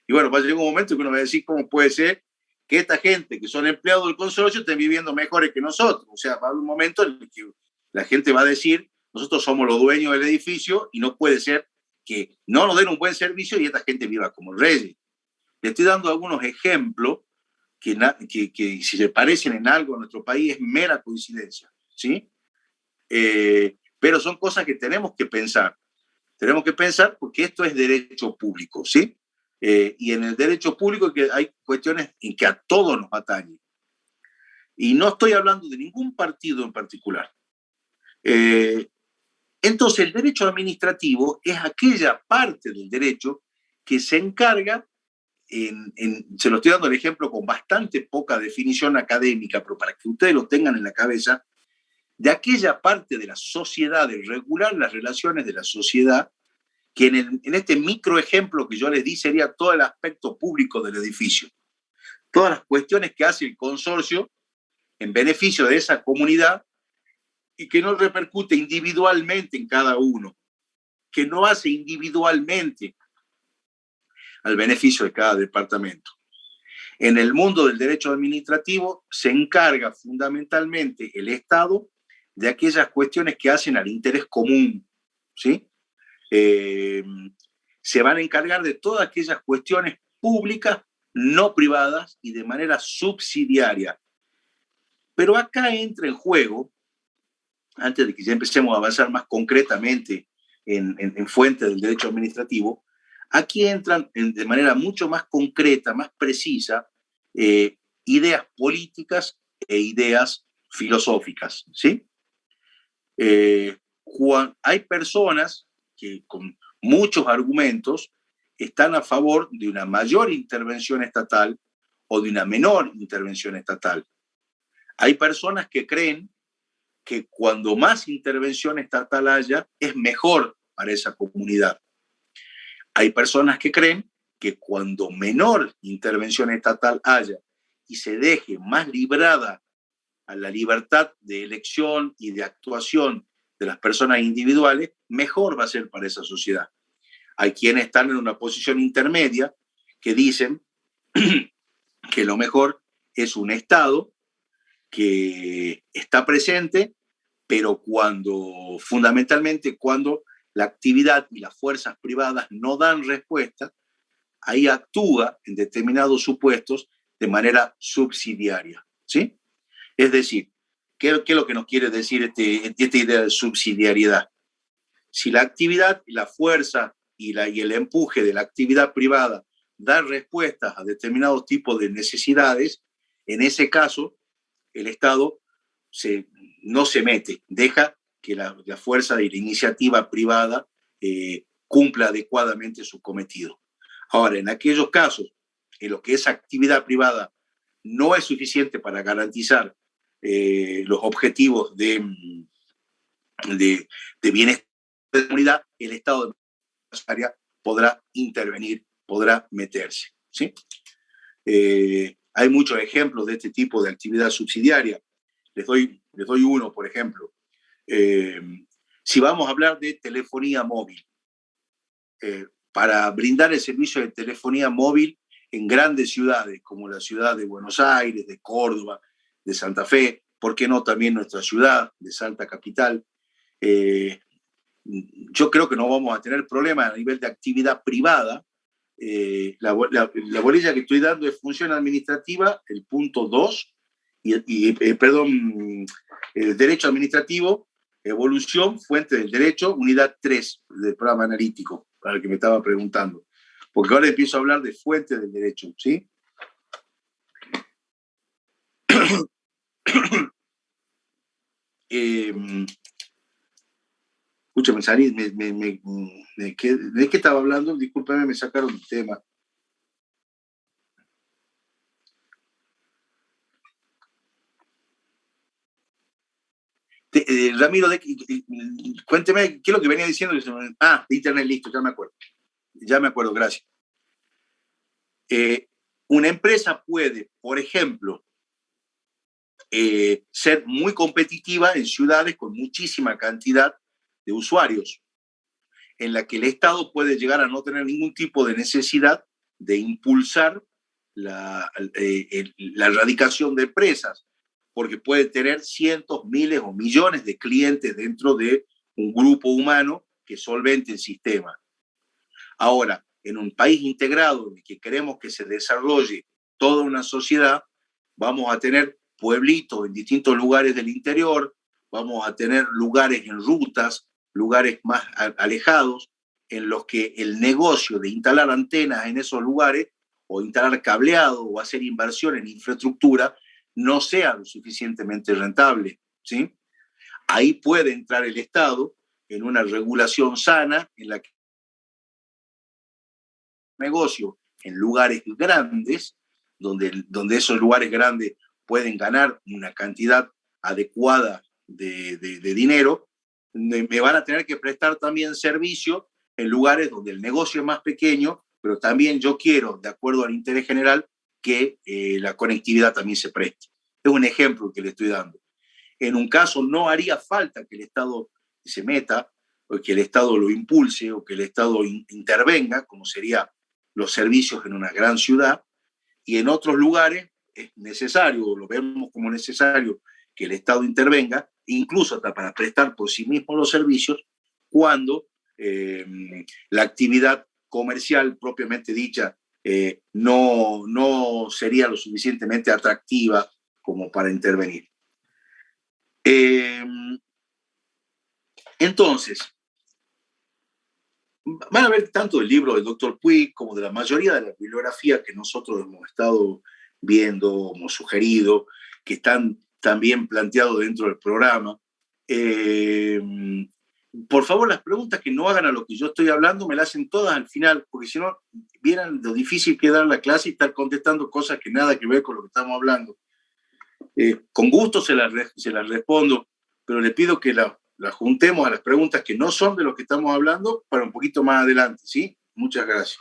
Y bueno, va a llegar un momento que uno va a decir, ¿cómo puede ser que esta gente que son empleados del consorcio estén viviendo mejores que nosotros? O sea, va a haber un momento en el que la gente va a decir, nosotros somos los dueños del edificio y no puede ser que no nos den un buen servicio y esta gente viva como reyes. Le estoy dando algunos ejemplos que si se parecen en algo a nuestro país es mera coincidencia, ¿sí? Pero son cosas que tenemos que pensar. Tenemos que pensar porque esto es derecho público, ¿sí? Y en el derecho público que hay cuestiones en que a todos nos atañen. Y no estoy hablando de ningún partido en particular. Entonces, el derecho administrativo es aquella parte del derecho que se encarga, se lo estoy dando el ejemplo con bastante poca definición académica, pero para que ustedes lo tengan en la cabeza, de aquella parte de la sociedad, de regular las relaciones de la sociedad, que en este micro ejemplo que yo les di sería todo el aspecto público del edificio. Todas las cuestiones que hace el consorcio en beneficio de esa comunidad y que no repercute individualmente en cada uno, que no hace individualmente al beneficio de cada departamento. En el mundo del derecho administrativo se encarga fundamentalmente el Estado de aquellas cuestiones que hacen al interés común, ¿sí? Se van a encargar de todas aquellas cuestiones públicas, no privadas y de manera subsidiaria. Pero acá entra en juego, antes de que ya empecemos a avanzar más concretamente en fuentes del derecho administrativo, aquí entran de manera mucho más concreta, más precisa, ideas políticas e ideas filosóficas, ¿sí? Hay personas que con muchos argumentos están a favor de una mayor intervención estatal o de una menor intervención estatal. Hay personas que creen que cuando más intervención estatal haya, es mejor para esa comunidad. Hay personas que creen que cuando menor intervención estatal haya y se deje más librada a la libertad de elección y de actuación de las personas individuales, mejor va a ser para esa sociedad. Hay quienes están en una posición intermedia que dicen que lo mejor es un Estado que está presente, pero fundamentalmente cuando la actividad y las fuerzas privadas no dan respuesta, ahí actúa en determinados supuestos de manera subsidiaria, ¿sí? Es decir, ¿qué es lo que nos quiere decir esta idea de subsidiariedad? Si la actividad, la fuerza y el empuje de la actividad privada dan respuestas a determinados tipos de necesidades, en ese caso, el Estado no se mete, deja que la fuerza y la iniciativa privada cumpla adecuadamente su cometido. Ahora, en aquellos casos en los que esa actividad privada no es suficiente para garantizar los objetivos de bienestar de la comunidad, el Estado de área podrá intervenir, podrá meterse, ¿sí? Hay muchos ejemplos de este tipo de actividad subsidiaria. Les doy uno, por ejemplo. Si vamos a hablar de telefonía móvil, para brindar el servicio de telefonía móvil en grandes ciudades, como la ciudad de Buenos Aires, de Córdoba, de Santa Fe, ¿por qué no también nuestra ciudad de Salta Capital? Yo creo que no vamos a tener problemas a nivel de actividad privada. La bolilla que estoy dando es función administrativa, el punto 2, derecho administrativo, evolución, fuente del derecho, unidad 3 del programa analítico, para el que me estaba preguntando. Porque ahora empiezo a hablar de fuente del derecho, ¿sí? Escúchame, salí, ¿de qué estaba hablando? Discúlpame, me sacaron del tema. Ramiro, cuénteme, ¿qué es lo que venía diciendo? De internet, listo, ya me acuerdo, gracias. Una empresa puede, por ejemplo, ser muy competitiva en ciudades con muchísima cantidad de usuarios, en la que el Estado puede llegar a no tener ningún tipo de necesidad de impulsar la erradicación de empresas, porque puede tener cientos, miles o millones de clientes dentro de un grupo humano que solvente el sistema. Ahora, en un país integrado en el que queremos que se desarrolle toda una sociedad, vamos a tener pueblitos en distintos lugares del interior, vamos a tener lugares en rutas, lugares más alejados, en los que el negocio de instalar antenas en esos lugares, o instalar cableado, o hacer inversión en infraestructura, no sea lo suficientemente rentable, ¿sí? Ahí puede entrar el Estado en una regulación sana en la que negocio en lugares grandes, donde esos lugares grandes pueden ganar una cantidad adecuada de dinero, me van a tener que prestar también servicio en lugares donde el negocio es más pequeño, pero también yo quiero, de acuerdo al interés general, que la conectividad también se preste. Es un ejemplo que le estoy dando. En un caso no haría falta que el Estado se meta, o que el Estado lo impulse, o que el Estado intervenga, como serían los servicios en una gran ciudad, y en otros lugares es necesario, lo vemos como necesario, que el Estado intervenga, incluso hasta para prestar por sí mismo los servicios, cuando la actividad comercial propiamente dicha no sería lo suficientemente atractiva como para intervenir. Entonces, van a ver tanto del libro del Dr. Puig como de la mayoría de la bibliografía que nosotros hemos estado viendo, hemos sugerido, que están también planteados dentro del programa. Por favor, las preguntas que no hagan a lo que yo estoy hablando me las hacen todas al final, porque si no, vieran lo difícil que es dar la clase y estar contestando cosas que nada que ver con lo que estamos hablando. Con gusto se las respondo, pero le pido que la juntemos a las preguntas que no son de lo que estamos hablando para un poquito más adelante, ¿sí? Muchas gracias.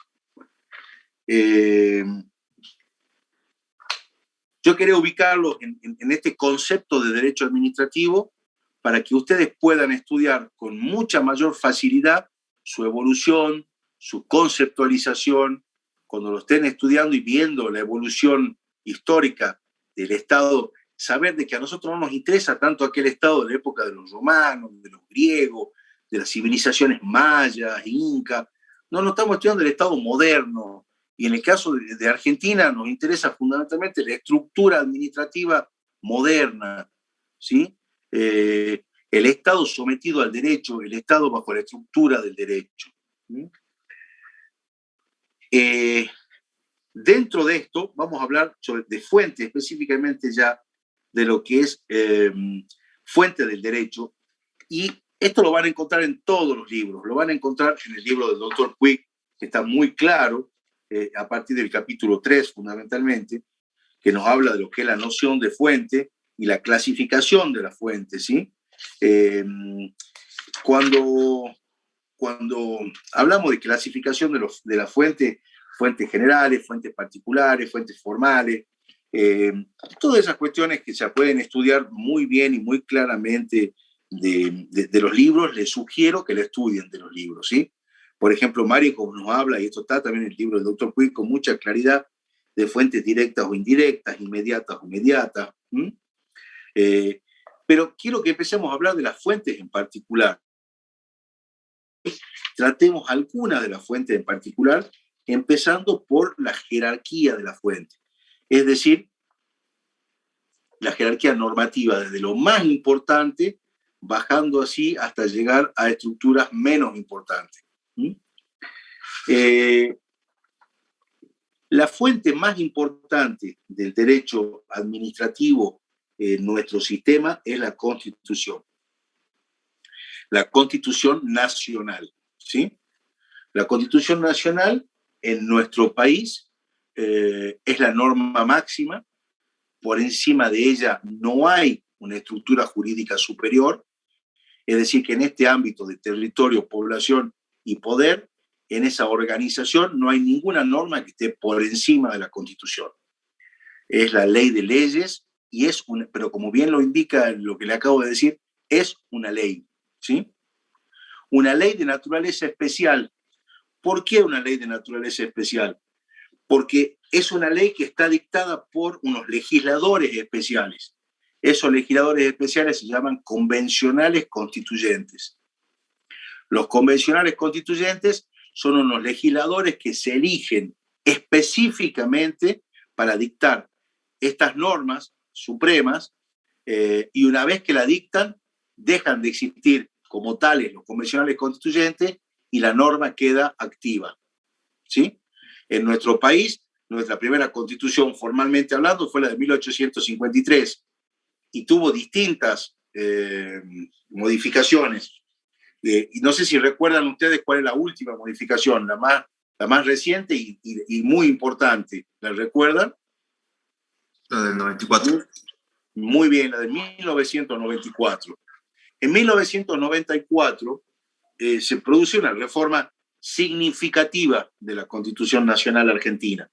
Yo quería ubicarlo en este concepto de derecho administrativo para que ustedes puedan estudiar con mucha mayor facilidad su evolución, su conceptualización, cuando lo estén estudiando y viendo la evolución histórica del Estado, saber de que a nosotros no nos interesa tanto aquel Estado de la época de los romanos, de los griegos, de las civilizaciones mayas, incas. No, nos estamos estudiando el Estado moderno. Y en el caso de Argentina nos interesa fundamentalmente la estructura administrativa moderna, ¿sí? El Estado sometido al derecho, el Estado bajo la estructura del derecho. Dentro de esto vamos a hablar de fuente, específicamente ya de lo que es fuente del derecho, y esto lo van a encontrar en todos los libros, lo van a encontrar en el libro del Dr. Puig, que está muy claro, a partir del capítulo 3 fundamentalmente, que nos habla de lo que es la noción de fuente y la clasificación de la fuente, ¿sí? Cuando hablamos de clasificación de la fuente, fuentes generales, fuentes particulares, fuentes formales, todas esas cuestiones que se pueden estudiar muy bien y muy claramente de los libros, les sugiero que lo estudien de los libros, ¿sí? Por ejemplo, Mario nos habla, y esto está también en el libro del Dr. Puig con mucha claridad, de fuentes directas o indirectas, inmediatas o mediatas. Pero quiero que empecemos a hablar de las fuentes en particular. Tratemos algunas de las fuentes en particular, empezando por la jerarquía de la fuente. Es decir, la jerarquía normativa, desde lo más importante, bajando así hasta llegar a estructuras menos importantes. La fuente más importante del derecho administrativo en nuestro sistema es la Constitución. La Constitución Nacional, ¿sí? La Constitución Nacional en nuestro país es la norma máxima. Por encima de ella no hay una estructura jurídica superior. Es decir, que en este ámbito de territorio, población y poder, en esa organización no hay ninguna norma que esté por encima de la Constitución. Es la ley de leyes, y pero como bien lo indica lo que le acabo de decir, es una ley, ¿sí? Una ley de naturaleza especial. ¿Por qué una ley de naturaleza especial? Porque es una ley que está dictada por unos legisladores especiales. Esos legisladores especiales se llaman convencionales constituyentes. Los convencionales constituyentes son unos legisladores que se eligen específicamente para dictar estas normas supremas, y una vez que la dictan, dejan de existir como tales los convencionales constituyentes y la norma queda activa. ¿Sí? En nuestro país, nuestra primera constitución, formalmente hablando, fue la de 1853 y tuvo distintas modificaciones. Y no sé si recuerdan ustedes cuál es la última modificación, la más reciente y muy importante. ¿La recuerdan? La del 94. Muy bien, la de 1994. En 1994 se produce una reforma significativa de la Constitución Nacional Argentina.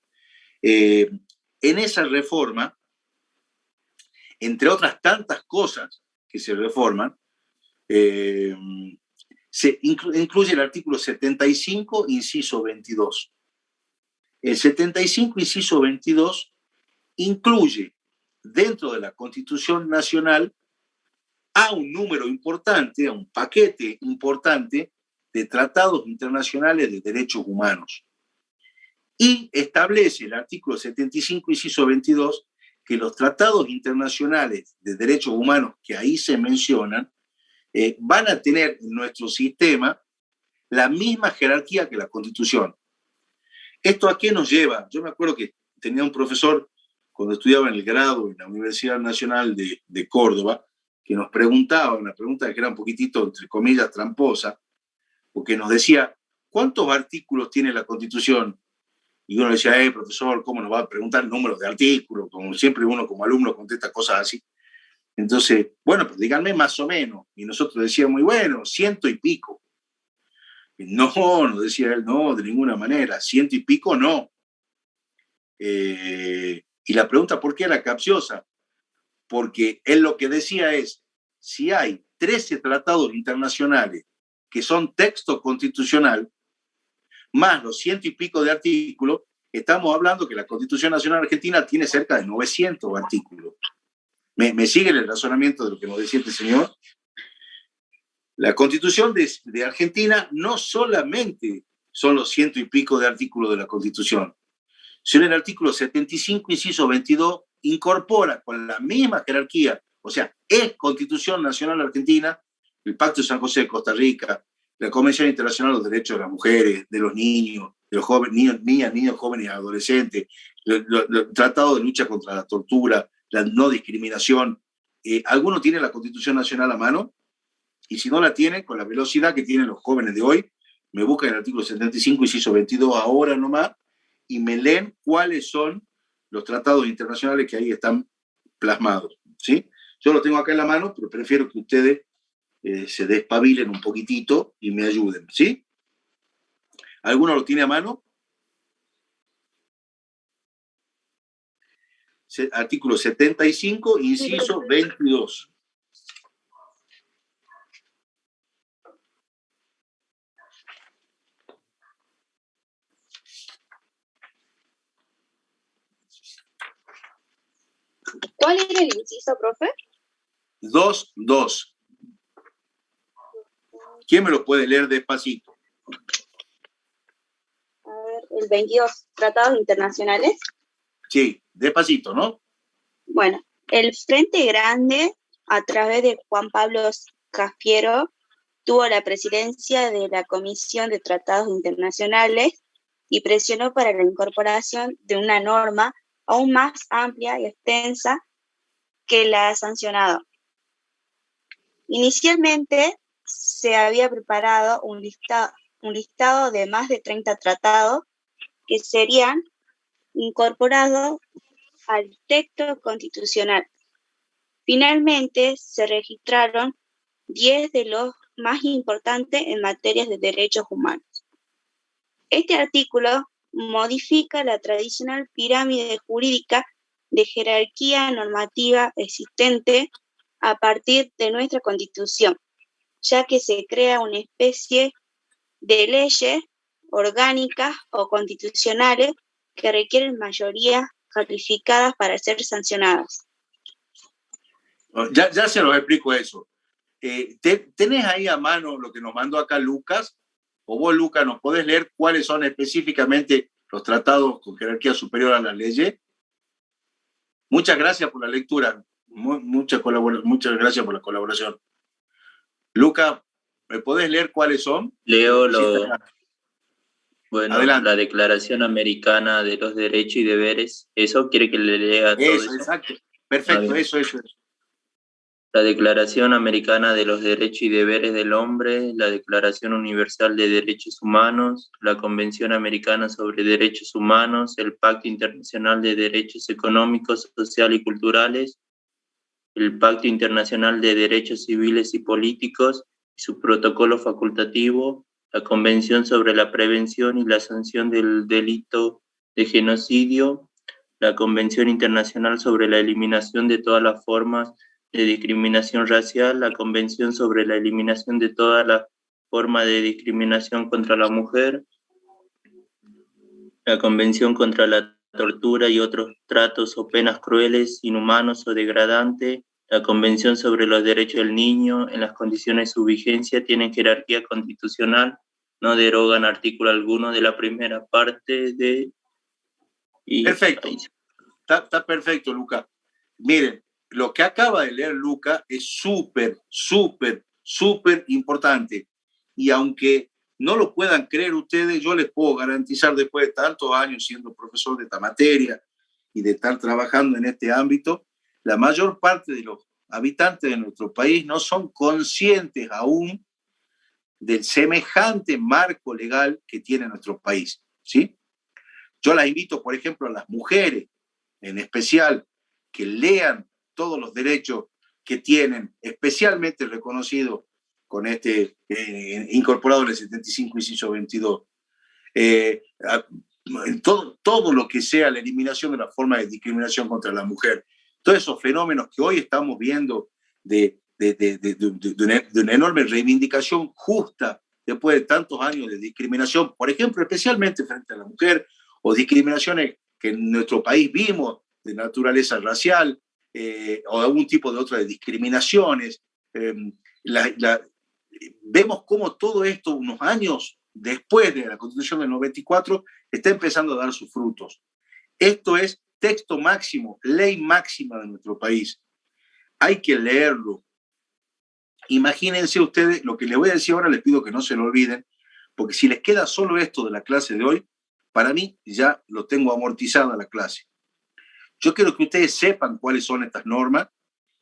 En esa reforma, entre otras tantas cosas que se reforman, se incluye el artículo 75, inciso 22. El 75, inciso 22, incluye dentro de la Constitución Nacional a un número importante, a un paquete importante de tratados internacionales de derechos humanos. Y establece el artículo 75, inciso 22, que los tratados internacionales de derechos humanos que ahí se mencionan van a tener en nuestro sistema la misma jerarquía que la Constitución. ¿Esto a qué nos lleva? Yo me acuerdo que tenía un profesor cuando estudiaba en el grado en la Universidad Nacional de Córdoba, que nos preguntaba, una pregunta que era un poquitito, entre comillas, tramposa, porque nos decía, ¿cuántos artículos tiene la Constitución? Y uno decía, profesor, ¿cómo nos va a preguntar números de artículos? Como siempre uno como alumno contesta cosas así. Entonces, bueno, pues díganme más o menos. Y nosotros decíamos, muy bueno, 100 y pico. Y no, nos decía él, no, de ninguna manera, 100 y pico no. Y la pregunta, ¿por qué era capciosa? Porque él lo que decía es, si hay 13 tratados internacionales que son texto constitucional, más los 100 y pico de artículos, estamos hablando que la Constitución Nacional Argentina tiene cerca de 900 artículos. ¿Me sigue el razonamiento de lo que nos decía este señor? La Constitución de Argentina no solamente son los 100 y pico de artículos de la Constitución, sino el artículo 75, inciso 22, incorpora con la misma jerarquía, o sea, es Constitución Nacional Argentina, el Pacto de San José de Costa Rica, la Convención Internacional de los Derechos de las Mujeres, de los niños, de los jóvenes, niños, jóvenes y adolescentes, el Tratado de Lucha contra la Tortura, la no discriminación. ¿Alguno tiene la Constitución Nacional a mano? Y si no la tiene, con la velocidad que tienen los jóvenes de hoy, me buscan el artículo 75, inciso 22 ahora nomás, y me leen cuáles son los tratados internacionales que ahí están plasmados, ¿sí? Yo lo tengo acá en la mano, pero prefiero que ustedes se despabilen un poquitito y me ayuden, ¿sí? ¿Alguno lo tiene a mano? Artículo 75, inciso 22. ¿Cuál era el inciso, profe? 2.2. ¿Quién me lo puede leer despacito? A ver, el 22, tratados internacionales. Sí, despacito, ¿no? Bueno, el Frente Grande, a través de Juan Pablo Cafiero, tuvo la presidencia de la Comisión de Tratados Internacionales y presionó para la incorporación de una norma aún más amplia y extensa que la sancionado. Inicialmente se había preparado un listado de más de 30 tratados que serían incorporados al texto constitucional. Finalmente se registraron 10 de los más importantes en materias de derechos humanos. Este artículo modifica la tradicional pirámide jurídica de jerarquía normativa existente a partir de nuestra Constitución, ya que se crea una especie de leyes orgánicas o constitucionales que requieren mayorías calificadas para ser sancionadas. Ya se los explico eso. ¿Tenés ahí a mano lo que nos mandó acá Lucas? O vos, Lucas, ¿nos podés leer cuáles son específicamente los tratados con jerarquía superior a la ley? Muchas gracias por la lectura. Muchas gracias por la colaboración. Luca, ¿me podés leer cuáles son? Leo Adelante. la Declaración Americana de los Derechos y Deberes. ¿Eso quiere que le lea todo eso? Exacto. Perfecto, eso. La Declaración Americana de los Derechos y Deberes del Hombre, la Declaración Universal de Derechos Humanos, la Convención Americana sobre Derechos Humanos, el Pacto Internacional de Derechos Económicos, Sociales y Culturales, el Pacto Internacional de Derechos Civiles y Políticos y su protocolo facultativo, la Convención sobre la Prevención y la Sanción del Delito de Genocidio, la Convención Internacional sobre la Eliminación de todas las formas de discriminación racial, la Convención sobre la Eliminación de toda la forma de discriminación contra la mujer, la Convención contra la tortura y otros tratos o penas crueles, inhumanos o degradantes, la Convención sobre los Derechos del Niño, en las condiciones de su vigencia, tienen jerarquía constitucional, no derogan artículo alguno de la primera parte de... Perfecto. Está perfecto, Luca. Miren, lo que acaba de leer Luca es súper importante. Y aunque no lo puedan creer ustedes, yo les puedo garantizar, después de tantos años siendo profesor de esta materia y de estar trabajando en este ámbito, la mayor parte de los habitantes de nuestro país no son conscientes aún del semejante marco legal que tiene nuestro país, ¿sí? Yo las invito, por ejemplo, a las mujeres, en especial, que lean todos los derechos que tienen, especialmente reconocidos con incorporado en el 75, inciso 22. Todo lo que sea la eliminación de la forma de discriminación contra la mujer. Todos esos fenómenos que hoy estamos viendo de una enorme reivindicación justa después de tantos años de discriminación, por ejemplo, especialmente frente a la mujer, o discriminaciones que en nuestro país vimos de naturaleza racial, o algún tipo de otras discriminaciones. Vemos cómo todo esto, unos años después de la Constitución del 94, está empezando a dar sus frutos. Esto es texto máximo, ley máxima de nuestro país. Hay que leerlo. Imagínense ustedes, lo que les voy a decir ahora, les pido que no se lo olviden, porque si les queda solo esto de la clase de hoy, para mí ya lo tengo amortizada la clase. Yo quiero que ustedes sepan cuáles son estas normas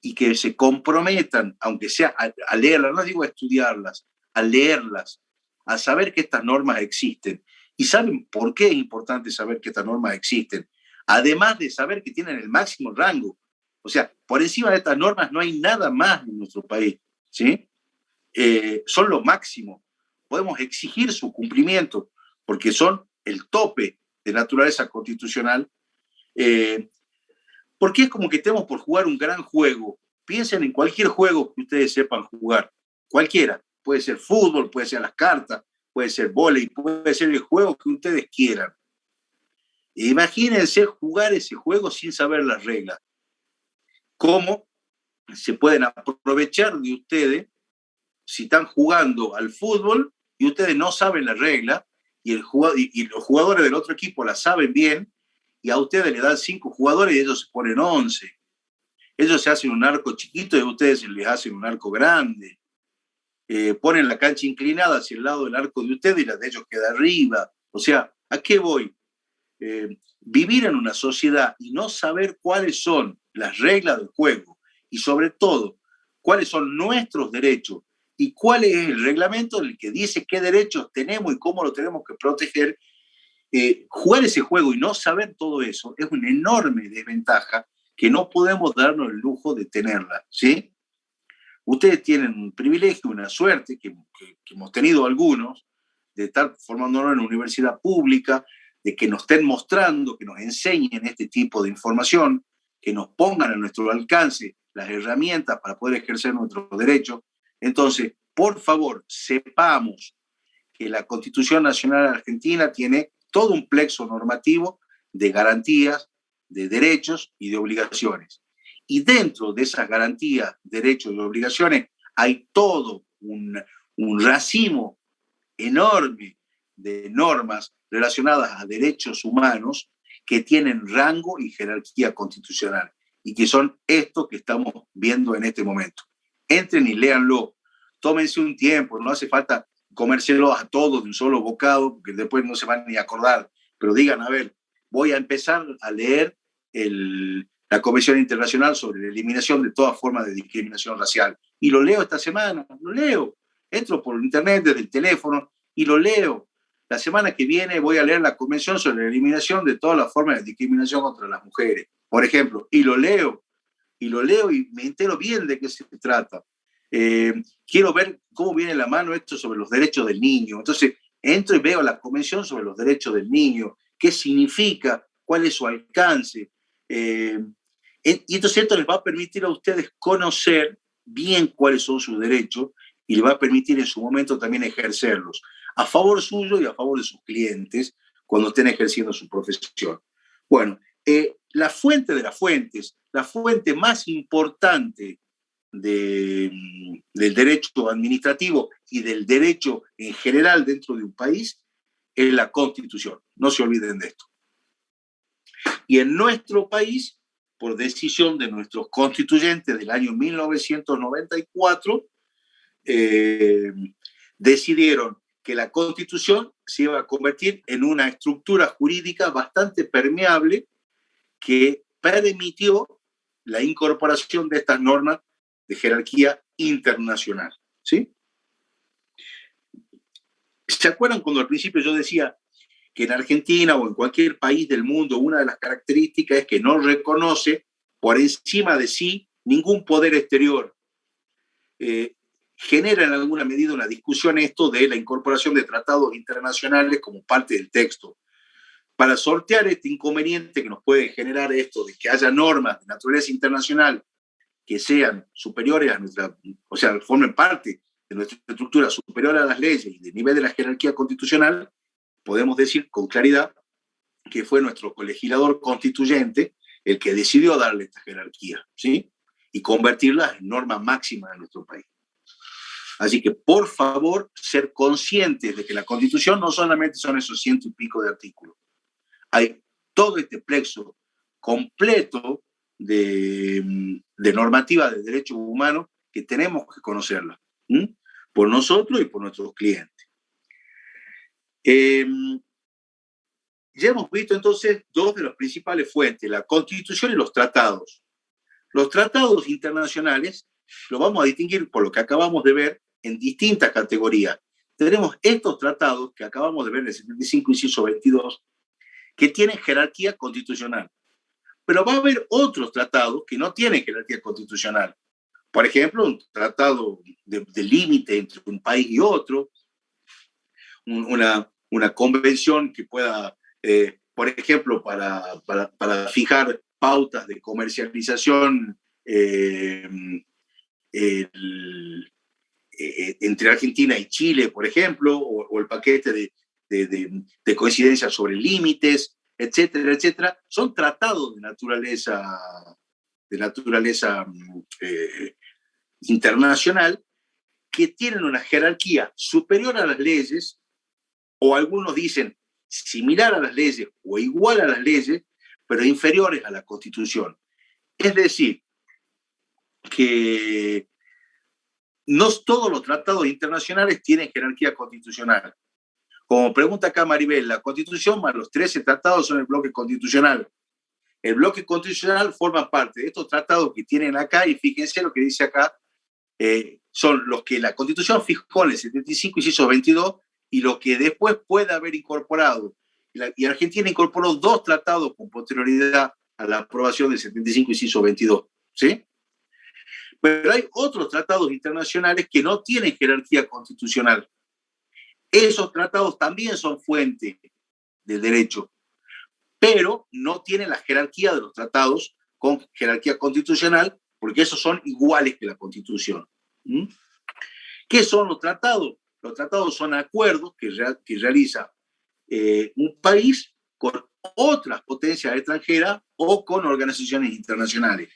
y que se comprometan, aunque sea a leerlas, no digo a estudiarlas, a leerlas, a saber que estas normas existen. ¿Y saben por qué es importante saber que estas normas existen? Además de saber que tienen el máximo rango. O sea, por encima de estas normas no hay nada más en nuestro país, ¿sí? Son lo máximo. Podemos exigir su cumplimiento porque son el tope de naturaleza constitucional. Porque es como que estemos por jugar un gran juego. Piensen en cualquier juego que ustedes sepan jugar. Cualquiera. Puede ser fútbol, puede ser las cartas, puede ser vóley, puede ser el juego que ustedes quieran. Imagínense jugar ese juego sin saber las reglas. ¿Cómo se pueden aprovechar de ustedes si están jugando al fútbol y ustedes no saben las reglas y los jugadores del otro equipo las saben bien? Y a ustedes le dan 5 jugadores y ellos se ponen 11. Ellos se hacen un arco chiquito y a ustedes les hacen un arco grande. Ponen la cancha inclinada hacia el lado del arco de ustedes y la de ellos queda arriba. O sea, ¿a qué voy? Vivir en una sociedad y no saber cuáles son las reglas del juego y sobre todo cuáles son nuestros derechos y cuál es el reglamento en el que dice qué derechos tenemos y cómo lo tenemos que proteger. Jugar ese juego y no saber todo eso es una enorme desventaja que no podemos darnos el lujo de tenerla, ¿sí? Ustedes tienen un privilegio, una suerte que hemos tenido algunos de estar formándonos en una universidad pública, de que nos estén mostrando, que nos enseñen este tipo de información, que nos pongan a nuestro alcance las herramientas para poder ejercer nuestros derechos. Entonces, por favor, sepamos que la Constitución Nacional Argentina tiene todo un plexo normativo de garantías, de derechos y de obligaciones. Y dentro de esas garantías, derechos y obligaciones hay todo un racimo enorme de normas relacionadas a derechos humanos que tienen rango y jerarquía constitucional. y que son estos que estamos viendo en este momento. Entren y léanlo, tómense un tiempo, no hace falta comérselos a todos de un solo bocado, porque después no se van ni a acordar, pero digan, a ver, voy a empezar a leer la Convención Internacional sobre la Eliminación de toda forma de discriminación racial. Y lo leo esta semana, lo leo. Entro por internet, desde el teléfono, y lo leo. La semana que viene voy a leer la Convención sobre la Eliminación de todas las formas de discriminación contra las mujeres, por ejemplo, y lo leo y me entero bien de qué se trata. Quiero ver cómo viene la mano esto sobre los derechos del niño. Entonces, entro y veo la Convención sobre los derechos del niño, qué significa, cuál es su alcance. Y entonces esto les va a permitir a ustedes conocer bien cuáles son sus derechos y les va a permitir en su momento también ejercerlos a favor suyo y a favor de sus clientes cuando estén ejerciendo su profesión. Bueno, la fuente de las fuentes, la fuente más importante del derecho administrativo y del derecho en general dentro de un país es la Constitución. No se olviden de esto. Y en nuestro país, por decisión de nuestros constituyentes del año 1994, decidieron que la Constitución se iba a convertir en una estructura jurídica bastante permeable que permitió la incorporación de estas normas de jerarquía internacional, ¿sí? ¿Se acuerdan cuando al principio yo decía que en Argentina o en cualquier país del mundo una de las características es que no reconoce por encima de sí ningún poder exterior? Genera en alguna medida una discusión esto de la incorporación de tratados internacionales como parte del texto. Para sortear este inconveniente que nos puede generar esto de que haya normas de naturaleza internacional que sean superiores a nuestra, o sea, formen parte de nuestra estructura superior a las leyes y del nivel de la jerarquía constitucional, podemos decir con claridad que fue nuestro colegislador constituyente el que decidió darle esta jerarquía, ¿sí? Y convertirla en norma máxima de nuestro país. Así que, por favor, ser conscientes de que la Constitución no solamente son esos 100 y pico de artículos. Hay todo este plexo completo de normativa de derechos humanos que tenemos que conocerla, por nosotros y por nuestros clientes. Ya hemos visto entonces dos de las principales fuentes, la Constitución y los tratados. Los tratados internacionales los vamos a distinguir por lo que acabamos de ver en distintas categorías. Tenemos estos tratados que acabamos de ver en el 75, inciso 22, que tienen jerarquía constitucional. Pero va a haber otros tratados que no tienen jerarquía constitucional. Por ejemplo, un tratado de límite entre un país y otro, una convención que pueda, por ejemplo, para fijar pautas de comercialización entre Argentina y Chile, por ejemplo, o el paquete de coincidencia sobre límites, etcétera, etcétera, son tratados de naturaleza internacional que tienen una jerarquía superior a las leyes, o algunos dicen similar a las leyes o igual a las leyes, pero inferiores a la Constitución. Es decir, que no todos los tratados internacionales tienen jerarquía constitucional. Como pregunta acá Maribel, la Constitución más los 13 tratados son el bloque constitucional. El bloque constitucional forma parte de estos tratados que tienen acá, y fíjense lo que dice acá, son los que la Constitución fijó en el 75, inciso 22, y lo que después puede haber incorporado. Y Argentina incorporó 2 tratados con posterioridad a la aprobación del 75, inciso 22, ¿sí? Pero hay otros tratados internacionales que no tienen jerarquía constitucional. Esos tratados también son fuente del derecho, pero no tienen la jerarquía de los tratados con jerarquía constitucional, porque esos son iguales que la Constitución. ¿Qué son los tratados? Los tratados son acuerdos que realiza un país con otras potencias extranjeras o con organizaciones internacionales.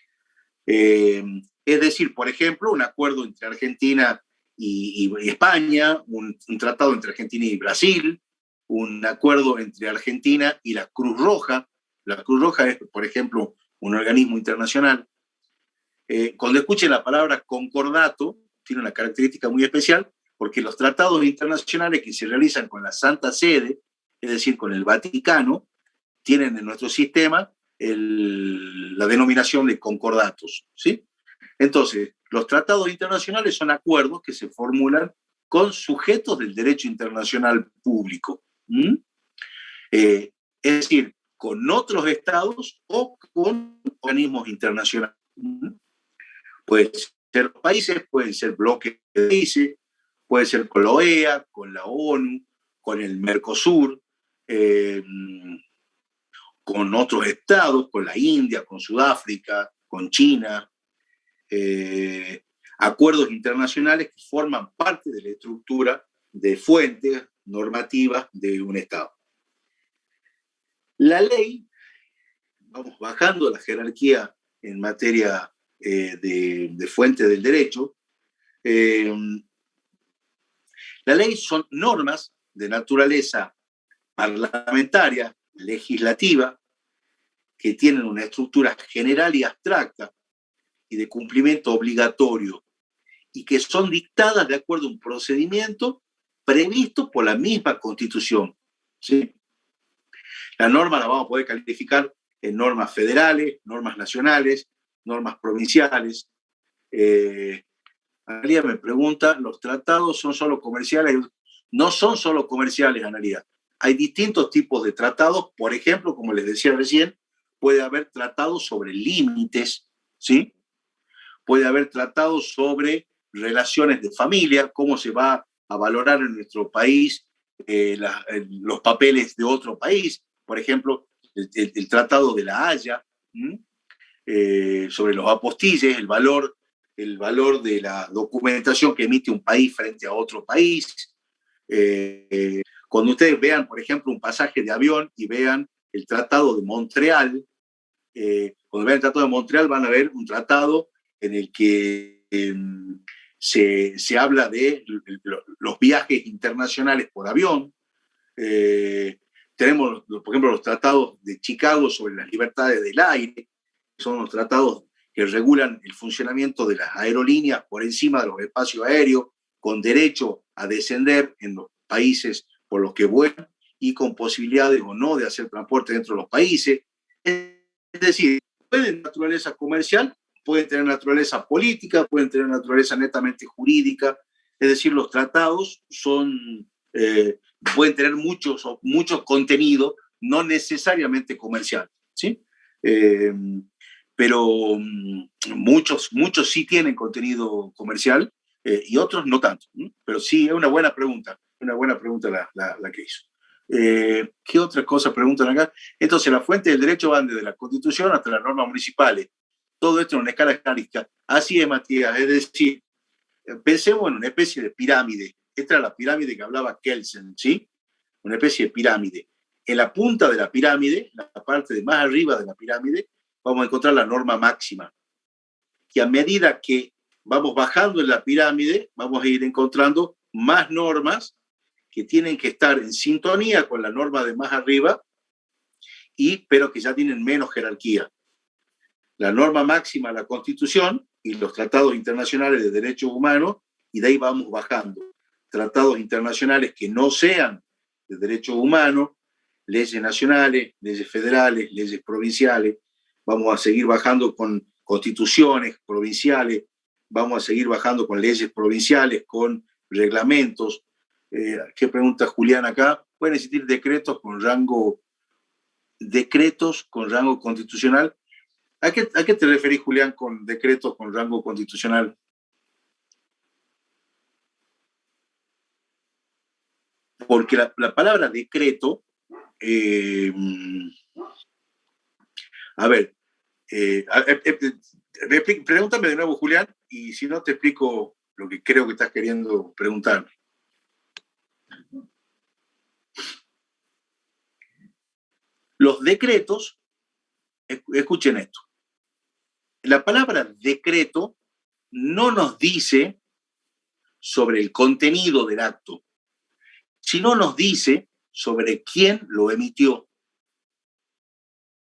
Es decir, por ejemplo, un acuerdo entre Argentina y España, un tratado entre Argentina y Brasil, un acuerdo entre Argentina y la Cruz Roja. La Cruz Roja es, por ejemplo, un organismo internacional. Cuando escuchen la palabra concordato, tiene una característica muy especial, porque los tratados internacionales que se realizan con la Santa Sede, es decir, con el Vaticano, tienen en nuestro sistema la denominación de concordatos, ¿sí? Entonces, los tratados internacionales son acuerdos que se formulan con sujetos del derecho internacional público. Es decir, con otros estados o con organismos internacionales. Pueden ser países, pueden ser bloques de países, puede ser con la OEA, con la ONU, con el Mercosur, con otros estados, con la India, con Sudáfrica, con China, acuerdos internacionales que forman parte de la estructura de fuentes normativas de un estado. La ley, vamos bajando la jerarquía en materia de fuente del derecho, la ley son normas de naturaleza parlamentaria, legislativa, que tienen una estructura general y abstracta y de cumplimiento obligatorio, y que son dictadas de acuerdo a un procedimiento previsto por la misma Constitución, ¿sí? Las normas las vamos a poder calificar en normas federales, normas nacionales, normas provinciales. Analía me pregunta, ¿los tratados son solo comerciales? No son solo comerciales, Analía. Hay distintos tipos de tratados. Por ejemplo, como les decía recién, puede haber tratados sobre límites, ¿sí? Puede haber tratados sobre relaciones de familia, cómo se va a valorar en nuestro país los papeles de otro país. Por ejemplo, el Tratado de la Haya, sobre los apostilles, el valor de la documentación que emite un país frente a otro país. Cuando ustedes vean, por ejemplo, un pasaje de avión y vean el Tratado de Montreal, cuando vean el Tratado de Montreal van a ver un tratado en el que se habla de los viajes internacionales por avión. Tenemos, por ejemplo, los tratados de Chicago sobre las libertades del aire, son los tratados que regulan el funcionamiento de las aerolíneas por encima de los espacios aéreos, con derecho a descender en los países por los que vuelan y con posibilidades o no de hacer transporte dentro de los países. Es decir, pueden tener naturaleza comercial, pueden tener naturaleza política, pueden tener naturaleza netamente jurídica. Es decir, los tratados pueden tener mucho contenido, no necesariamente comercial, ¿sí? Pero muchos sí tienen contenido comercial y otros no tanto. Pero sí, es una buena pregunta la que hizo. ¿Qué otra cosa preguntan acá? Entonces, las fuentes del derecho van desde la Constitución hasta las normas municipales. Todo esto en una escala estadística. Así es, Matías. Es decir, pensemos en una especie de pirámide. Esta era la pirámide que hablaba Kelsen, ¿sí? Una especie de pirámide. En la punta de la pirámide, la parte de más arriba de la pirámide, vamos a encontrar la norma máxima. Y a medida que vamos bajando en la pirámide, vamos a ir encontrando más normas que tienen que estar en sintonía con la norma de más arriba, pero que ya tienen menos jerarquía. La norma máxima, la Constitución y los tratados internacionales de derechos humanos, y de ahí vamos bajando. Tratados internacionales que no sean de derechos humanos, leyes nacionales, leyes federales, leyes provinciales. Vamos a seguir bajando con constituciones provinciales, vamos a seguir bajando con leyes provinciales, con reglamentos. ¿Qué pregunta Julián acá? Pueden existir decretos con rango constitucional. ¿A qué te referís, Julián, con decretos con rango constitucional? Porque la palabra decreto, a ver, pregúntame de nuevo, Julián, y si no te explico lo que creo que estás queriendo preguntarme. Los decretos, escuchen esto, la palabra decreto no nos dice sobre el contenido del acto, sino nos dice sobre quién lo emitió.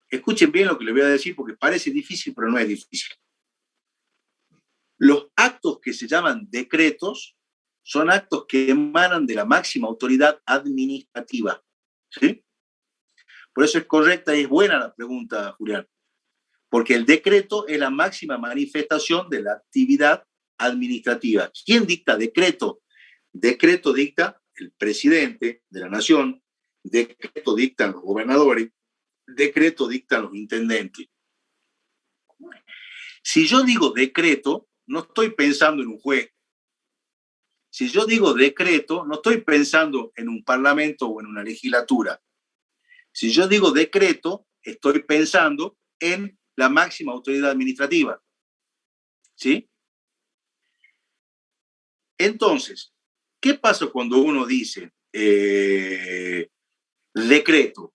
Escuchen bien lo que les voy a decir porque parece difícil, pero no es difícil. Los actos que se llaman decretos son actos que emanan de la máxima autoridad administrativa. ¿Sí? Por eso es correcta y es buena la pregunta, Julián. Porque el decreto es la máxima manifestación de la actividad administrativa. ¿Quién dicta decreto? Decreto dicta el presidente de la nación, decreto dictan los gobernadores, decreto dictan los intendentes. Si yo digo decreto, no estoy pensando en un juez. Si yo digo decreto, no estoy pensando en un parlamento o en una legislatura. Si yo digo decreto, estoy pensando en la máxima autoridad administrativa. ¿Sí? Entonces, ¿qué pasa cuando uno dice decreto?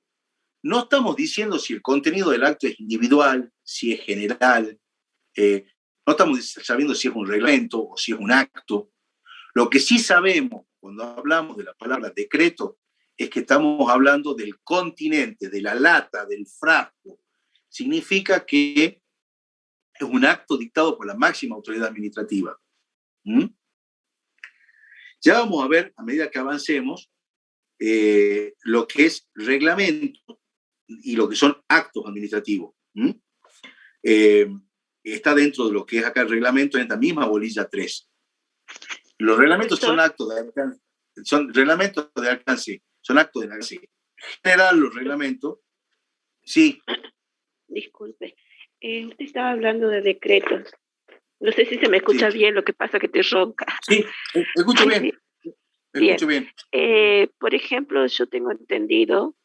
No estamos diciendo si el contenido del acto es individual, si es general, no estamos sabiendo si es un reglamento o si es un acto. Lo que sí sabemos cuando hablamos de la palabra decreto es que estamos hablando del continente, de la lata, del frasco. Significa que es un acto dictado por la máxima autoridad administrativa. ¿Mm? Ya vamos a ver, a medida que avancemos, lo que es reglamento y lo que son actos administrativos. ¿Mm? Está dentro de lo que es acá el reglamento en esta misma bolilla 3. Los reglamentos son actos de alcance, son reglamentos de alcance, son actos de alcance general, los reglamentos. Sí. Disculpe, usted estaba hablando de decretos. No sé si se me escucha bien, lo que pasa que te ronca. Sí, escucho bien. Escucho bien. Por ejemplo, yo tengo entendido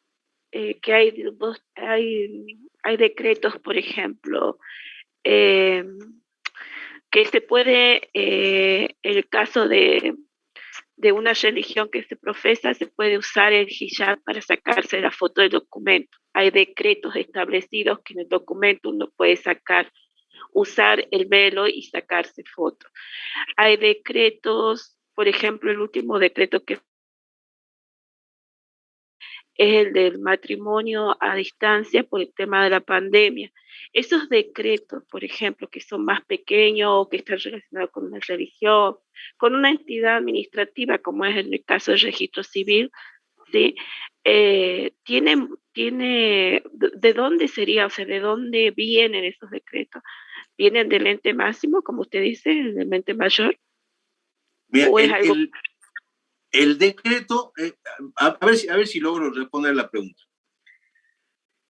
que hay decretos, por ejemplo, que se puede, el caso de una religión que se profesa, se puede usar el hijab para sacarse la foto del documento. Hay decretos establecidos que en el documento uno puede usar el velo y sacarse foto. Hay decretos, por ejemplo, el último decreto que es el del matrimonio a distancia por el tema de la pandemia. Esos decretos, por ejemplo, que son más pequeños o que están relacionados con una religión, con una entidad administrativa, como es en el caso del registro civil, ¿sí? ¿De dónde sería, o sea, de dónde vienen esos decretos? ¿Vienen del ente máximo, como usted dice, del ente mayor? Mira, ¿o es algo? El decreto, a ver si logro responder la pregunta.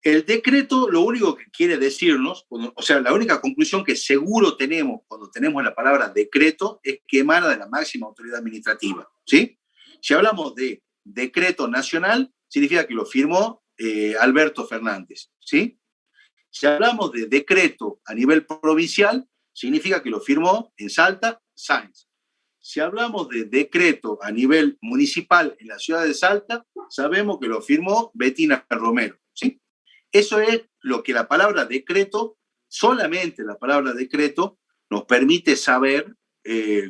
El decreto lo único que quiere decirnos, o sea, la única conclusión que seguro tenemos cuando tenemos la palabra decreto es que emana de la máxima autoridad administrativa, ¿sí? Si hablamos de decreto nacional, significa que lo firmó Alberto Fernández, ¿sí? Si hablamos de decreto a nivel provincial, significa que lo firmó en Salta, Sáenz. Si hablamos de decreto a nivel municipal en la ciudad de Salta, sabemos que lo firmó Betina Romero, ¿sí? Eso es lo que la palabra decreto, solamente la palabra decreto, nos permite saber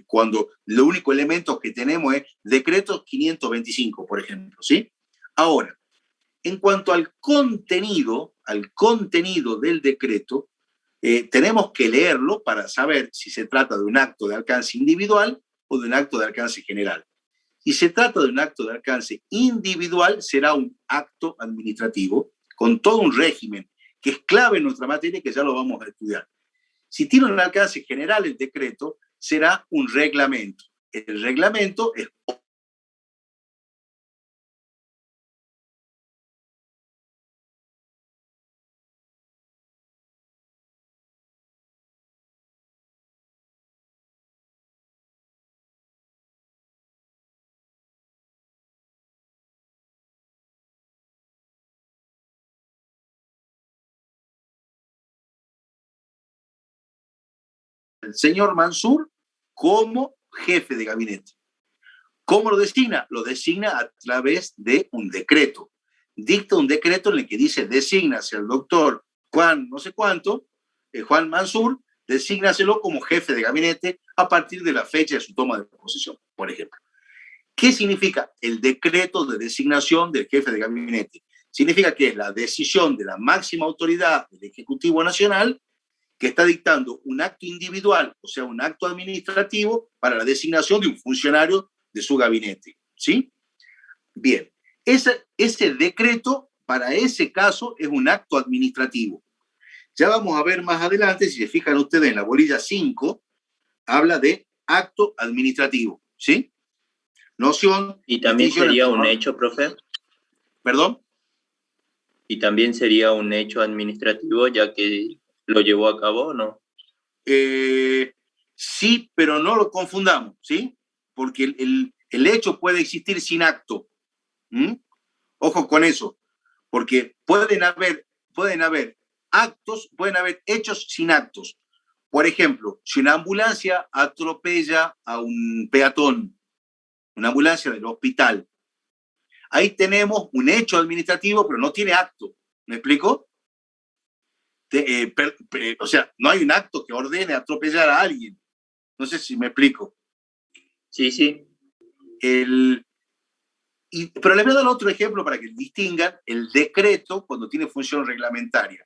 cuando lo único elemento que tenemos es decreto 525, por ejemplo, ¿sí? Ahora, en cuanto al contenido del decreto, tenemos que leerlo para saber si se trata de un acto de alcance individual o de un acto de alcance general. Si se trata de un acto de alcance individual, será un acto administrativo con todo un régimen que es clave en nuestra materia y que ya lo vamos a estudiar. Si tiene un alcance general el decreto, será un reglamento. El reglamento es el señor Mansur como jefe de gabinete. ¿Cómo lo designa? Lo designa a través de un decreto. Dicta un decreto en el que dice, desígnase al doctor Juan no sé cuánto, Juan Mansur, desígnaselo como jefe de gabinete a partir de la fecha de su toma de posesión, por ejemplo. ¿Qué significa el decreto de designación del jefe de gabinete? significa que es la decisión de la máxima autoridad del Ejecutivo Nacional que está dictando un acto individual, o sea, un acto administrativo para la designación de un funcionario de su gabinete, ¿sí? Bien, ese decreto para ese caso es un acto administrativo. Ya vamos a ver más adelante, si se fijan ustedes en la bolilla 5, habla de acto administrativo, ¿sí? Noción. ¿Y también sería un hecho, profe? ¿Perdón? ¿Y también sería un hecho administrativo ya que lo llevó a cabo, no? Sí, pero no lo confundamos, ¿sí? Porque el hecho puede existir sin acto. Ojo con eso, porque pueden haber actos, pueden haber hechos sin actos. Por ejemplo, si una ambulancia atropella a un peatón, una ambulancia del hospital, ahí tenemos un hecho administrativo, pero no tiene acto. ¿Me explico? O sea, no hay un acto que ordene atropellar a alguien. No sé si me explico. Sí, sí. Pero les voy a dar otro ejemplo para que distingan el decreto cuando tiene función reglamentaria.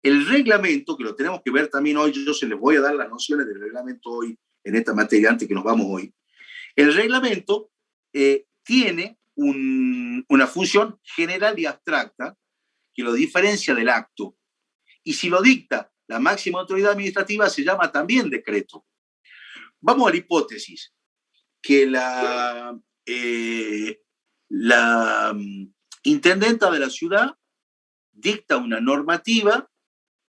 El reglamento, que lo tenemos que ver también hoy, yo se les voy a dar las nociones del reglamento hoy, en esta materia, antes que nos vamos hoy. El reglamento tiene una función general y abstracta que lo diferencia del acto. Y si lo dicta la máxima autoridad administrativa, se llama también decreto. Vamos a la hipótesis que la intendenta de la ciudad dicta una normativa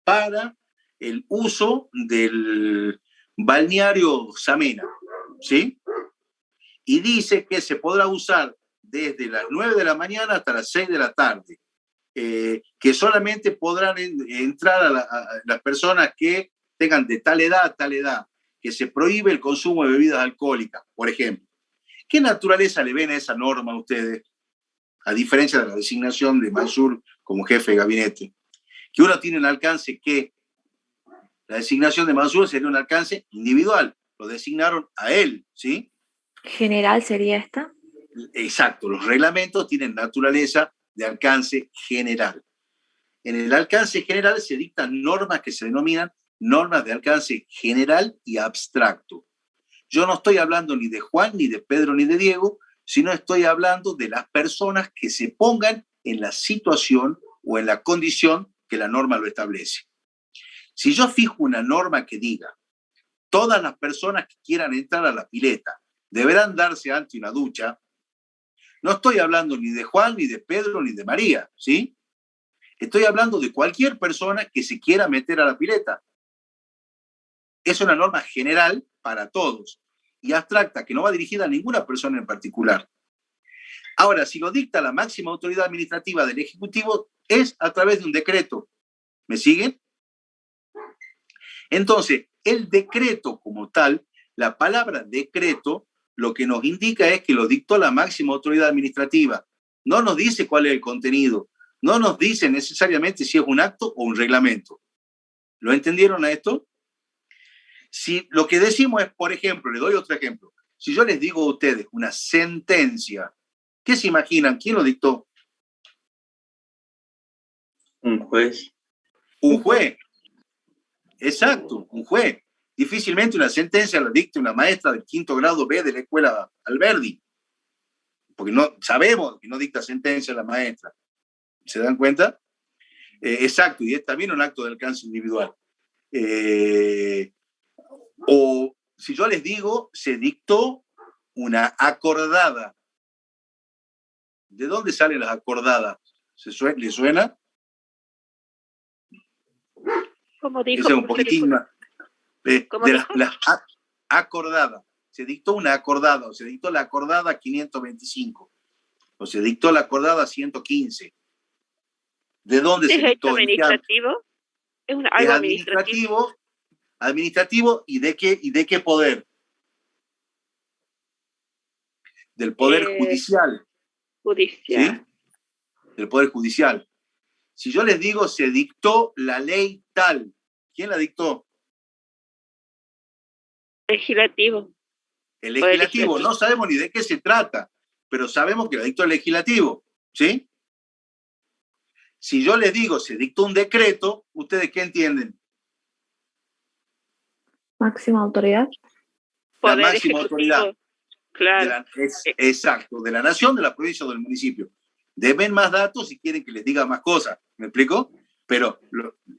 para el uso del balneario Samena, ¿sí? Y dice que se podrá usar desde las 9 de la mañana hasta las 6 de la tarde, que solamente podrán entrar a las personas que tengan de tal edad a tal edad, que se prohíbe el consumo de bebidas alcohólicas, por ejemplo. ¿Qué naturaleza le ven a esa norma a ustedes? A diferencia de la designación de Mansur como jefe de gabinete, que uno tiene un alcance que la designación de Mansur sería un alcance individual, lo designaron a él, ¿sí? ¿General sería esta? Exacto, los reglamentos tienen naturaleza de alcance general. En el alcance general se dictan normas que se denominan normas de alcance general y abstracto. Yo no estoy hablando ni de Juan, ni de Pedro, ni de Diego, sino estoy hablando de las personas que se pongan en la situación o en la condición que la norma lo establece. Si yo fijo una norma que diga, todas las personas que quieran entrar a la pileta deberán darse ante una ducha, no estoy hablando ni de Juan, ni de Pedro, ni de María, ¿sí? Estoy hablando de cualquier persona que se quiera meter a la pileta. Es una norma general para todos y abstracta, que no va dirigida a ninguna persona en particular. Ahora, si lo dicta la máxima autoridad administrativa del Ejecutivo, es a través de un decreto. ¿Me siguen? Entonces, el decreto como tal, la palabra decreto, lo que nos indica es que lo dictó la máxima autoridad administrativa. No nos dice cuál es el contenido. No nos dice necesariamente si es un acto o un reglamento. ¿Lo entendieron a esto? Si lo que decimos es, por ejemplo, le doy otro ejemplo. Si yo les digo a ustedes una sentencia, ¿qué se imaginan? ¿Quién lo dictó? Un juez. Un juez. Exacto, un juez. Difícilmente una sentencia la dicta una maestra del 5º grado B de la escuela Alberdi, porque no sabemos que no dicta sentencia la maestra. ¿Se dan cuenta? Exacto, y es también un acto de alcance individual. O si yo les digo, se dictó una acordada. ¿De dónde salen las acordadas? ¿Les suena? Como dijo. Esa es un poquitín de las acordadas. Se dictó una acordada, o se dictó la acordada 525, o se dictó la acordada 115. ¿De dónde se dictó? ¿Es administrativo? ¿Es algo administrativo y de qué poder? Del poder judicial. Judicial. ¿Sí? Del poder judicial. Si yo les digo se dictó la ley tal, ¿quién la dictó? Legislativo. El legislativo. No sabemos ni de qué se trata, pero sabemos que la dictó el legislativo, ¿sí? Si yo les digo, se dictó un decreto, ¿ustedes qué entienden? Máxima autoridad. La Poder máxima ejecutivo, autoridad. claro. Exacto, de la nación, de la provincia o del municipio. Deben más datos si quieren que les diga más cosas, ¿me explico? Pero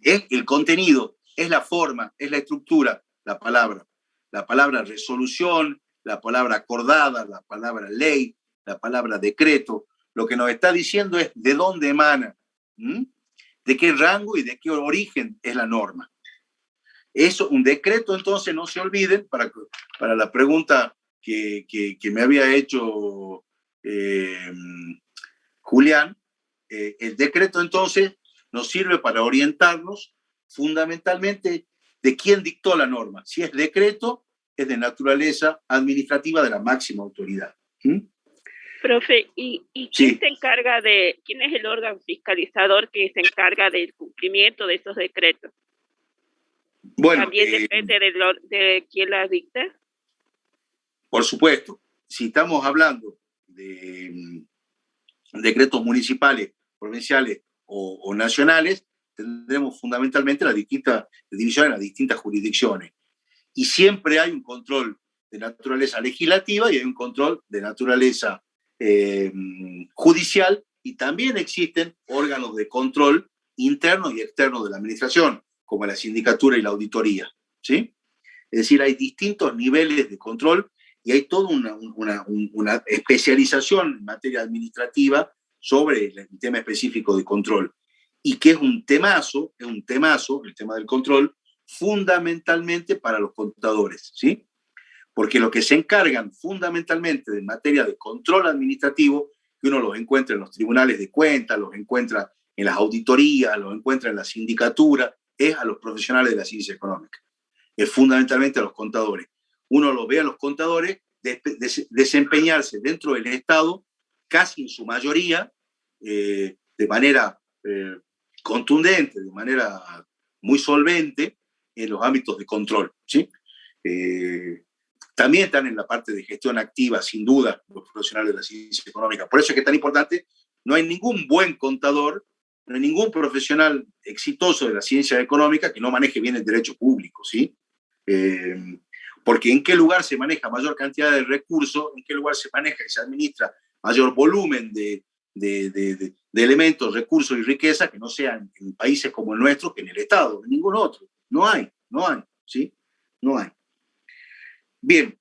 es el contenido, es la forma, es la estructura, la palabra resolución, la palabra acordada, la palabra ley, la palabra decreto. Lo que nos está diciendo es de dónde emana, de qué rango y de qué origen es la norma. Eso, un decreto, entonces, no se olviden, para la pregunta que me había hecho Julián, el decreto entonces nos sirve para orientarnos fundamentalmente de quién dictó la norma. Si es decreto, es de naturaleza administrativa de la máxima autoridad. Profe, ¿y quién se encarga quién es el órgano fiscalizador que se encarga del cumplimiento de esos decretos? Bueno, ¿también depende de quién la dicte? Por supuesto, si estamos hablando de decretos municipales, provinciales o nacionales, tendremos fundamentalmente las distintas divisiones, las distintas jurisdicciones. Y siempre hay un control de naturaleza legislativa y hay un control de naturaleza judicial, y también existen órganos de control internos y externos de la administración, como la sindicatura y la auditoría, ¿sí? Es decir, hay distintos niveles de control y hay toda una especialización en materia administrativa sobre el tema específico de control, y que es un temazo, el tema del control, fundamentalmente para los contadores, ¿sí? Porque los que se encargan fundamentalmente de materia de control administrativo, que uno los encuentra en los tribunales de cuentas, los encuentra en las auditorías, los encuentra en la sindicatura, es a los profesionales de la ciencia económica, es fundamentalmente a los contadores. Uno los ve a los contadores desempeñarse dentro del Estado, casi en su mayoría, de manera contundente, de manera muy solvente, en los ámbitos de control, ¿sí? También están en la parte de gestión activa, sin duda, los profesionales de la ciencia económica. Por eso es que es tan importante, no hay ningún buen contador, no hay ningún profesional exitoso de la ciencia económica que no maneje bien el derecho público, ¿sí? Porque en qué lugar se maneja mayor cantidad de recursos, en qué lugar se maneja y se administra mayor volumen de elementos, recursos y riqueza que no sean en países como el nuestro, que en el Estado, en ningún otro. No hay, ¿sí? No hay. Bien,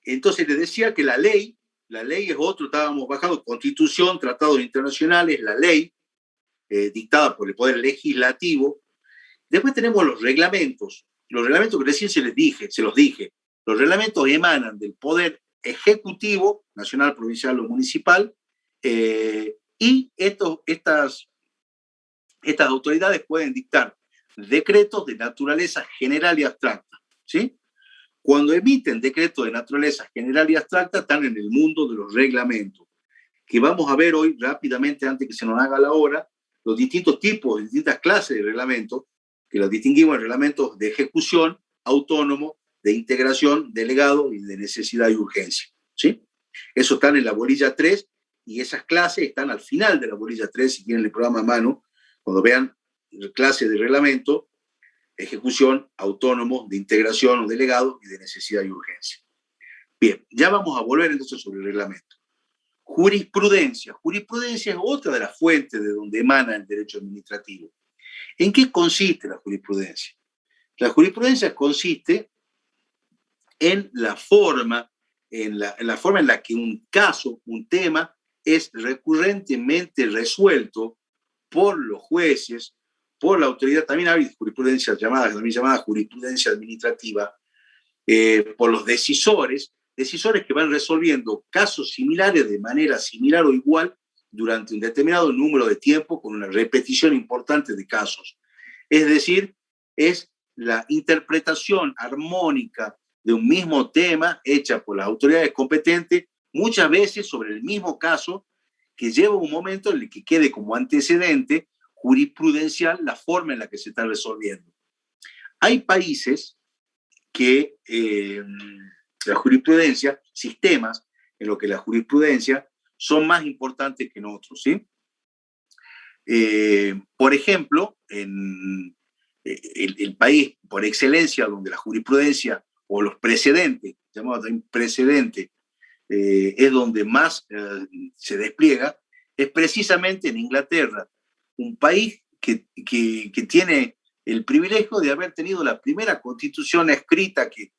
entonces les decía que la ley es otro, estábamos bajando, Constitución, tratados internacionales, la ley dictada por el Poder Legislativo. Después tenemos los reglamentos que recién se los dije. Los reglamentos emanan del Poder Ejecutivo, nacional, provincial o municipal, y estas autoridades pueden dictar decretos de naturaleza general y abstracta, ¿sí? Cuando emiten decretos de naturaleza general y abstracta, están en el mundo de los reglamentos, que vamos a ver hoy rápidamente, antes que se nos haga la hora, los distintos tipos, distintas clases de reglamentos, que los distinguimos en reglamentos de ejecución, autónomo, de integración, delegado y de necesidad y urgencia, ¿sí? Eso están en la bolilla 3, y esas clases están al final de la bolilla 3, si tienen el programa a mano, cuando vean clases de reglamento, ejecución, autónomo, de integración o delegado y de necesidad y urgencia. Bien, ya vamos a volver entonces sobre el reglamento. Jurisprudencia. Jurisprudencia es otra de las fuentes de donde emana el derecho administrativo. ¿En qué consiste la jurisprudencia? La jurisprudencia consiste en la forma en la que un caso, un tema, es recurrentemente resuelto por los jueces, por la autoridad. También hay jurisprudencia también llamada jurisprudencia administrativa, por los decisores que van resolviendo casos similares de manera similar o igual durante un determinado número de tiempo, con una repetición importante de casos. Es decir, es la interpretación armónica de un mismo tema hecha por las autoridades competentes, muchas veces sobre el mismo caso, que lleva un momento en el que quede como antecedente jurisprudencial la forma en la que se está resolviendo. Hay países que la jurisprudencia, sistemas en los que la jurisprudencia son más importantes que en otros, ¿sí? Por ejemplo, en el país por excelencia donde la jurisprudencia o los precedentes, llamados también precedentes, es donde más se despliega, es precisamente en Inglaterra, un país que tiene el privilegio de haber tenido la primera constitución escrita que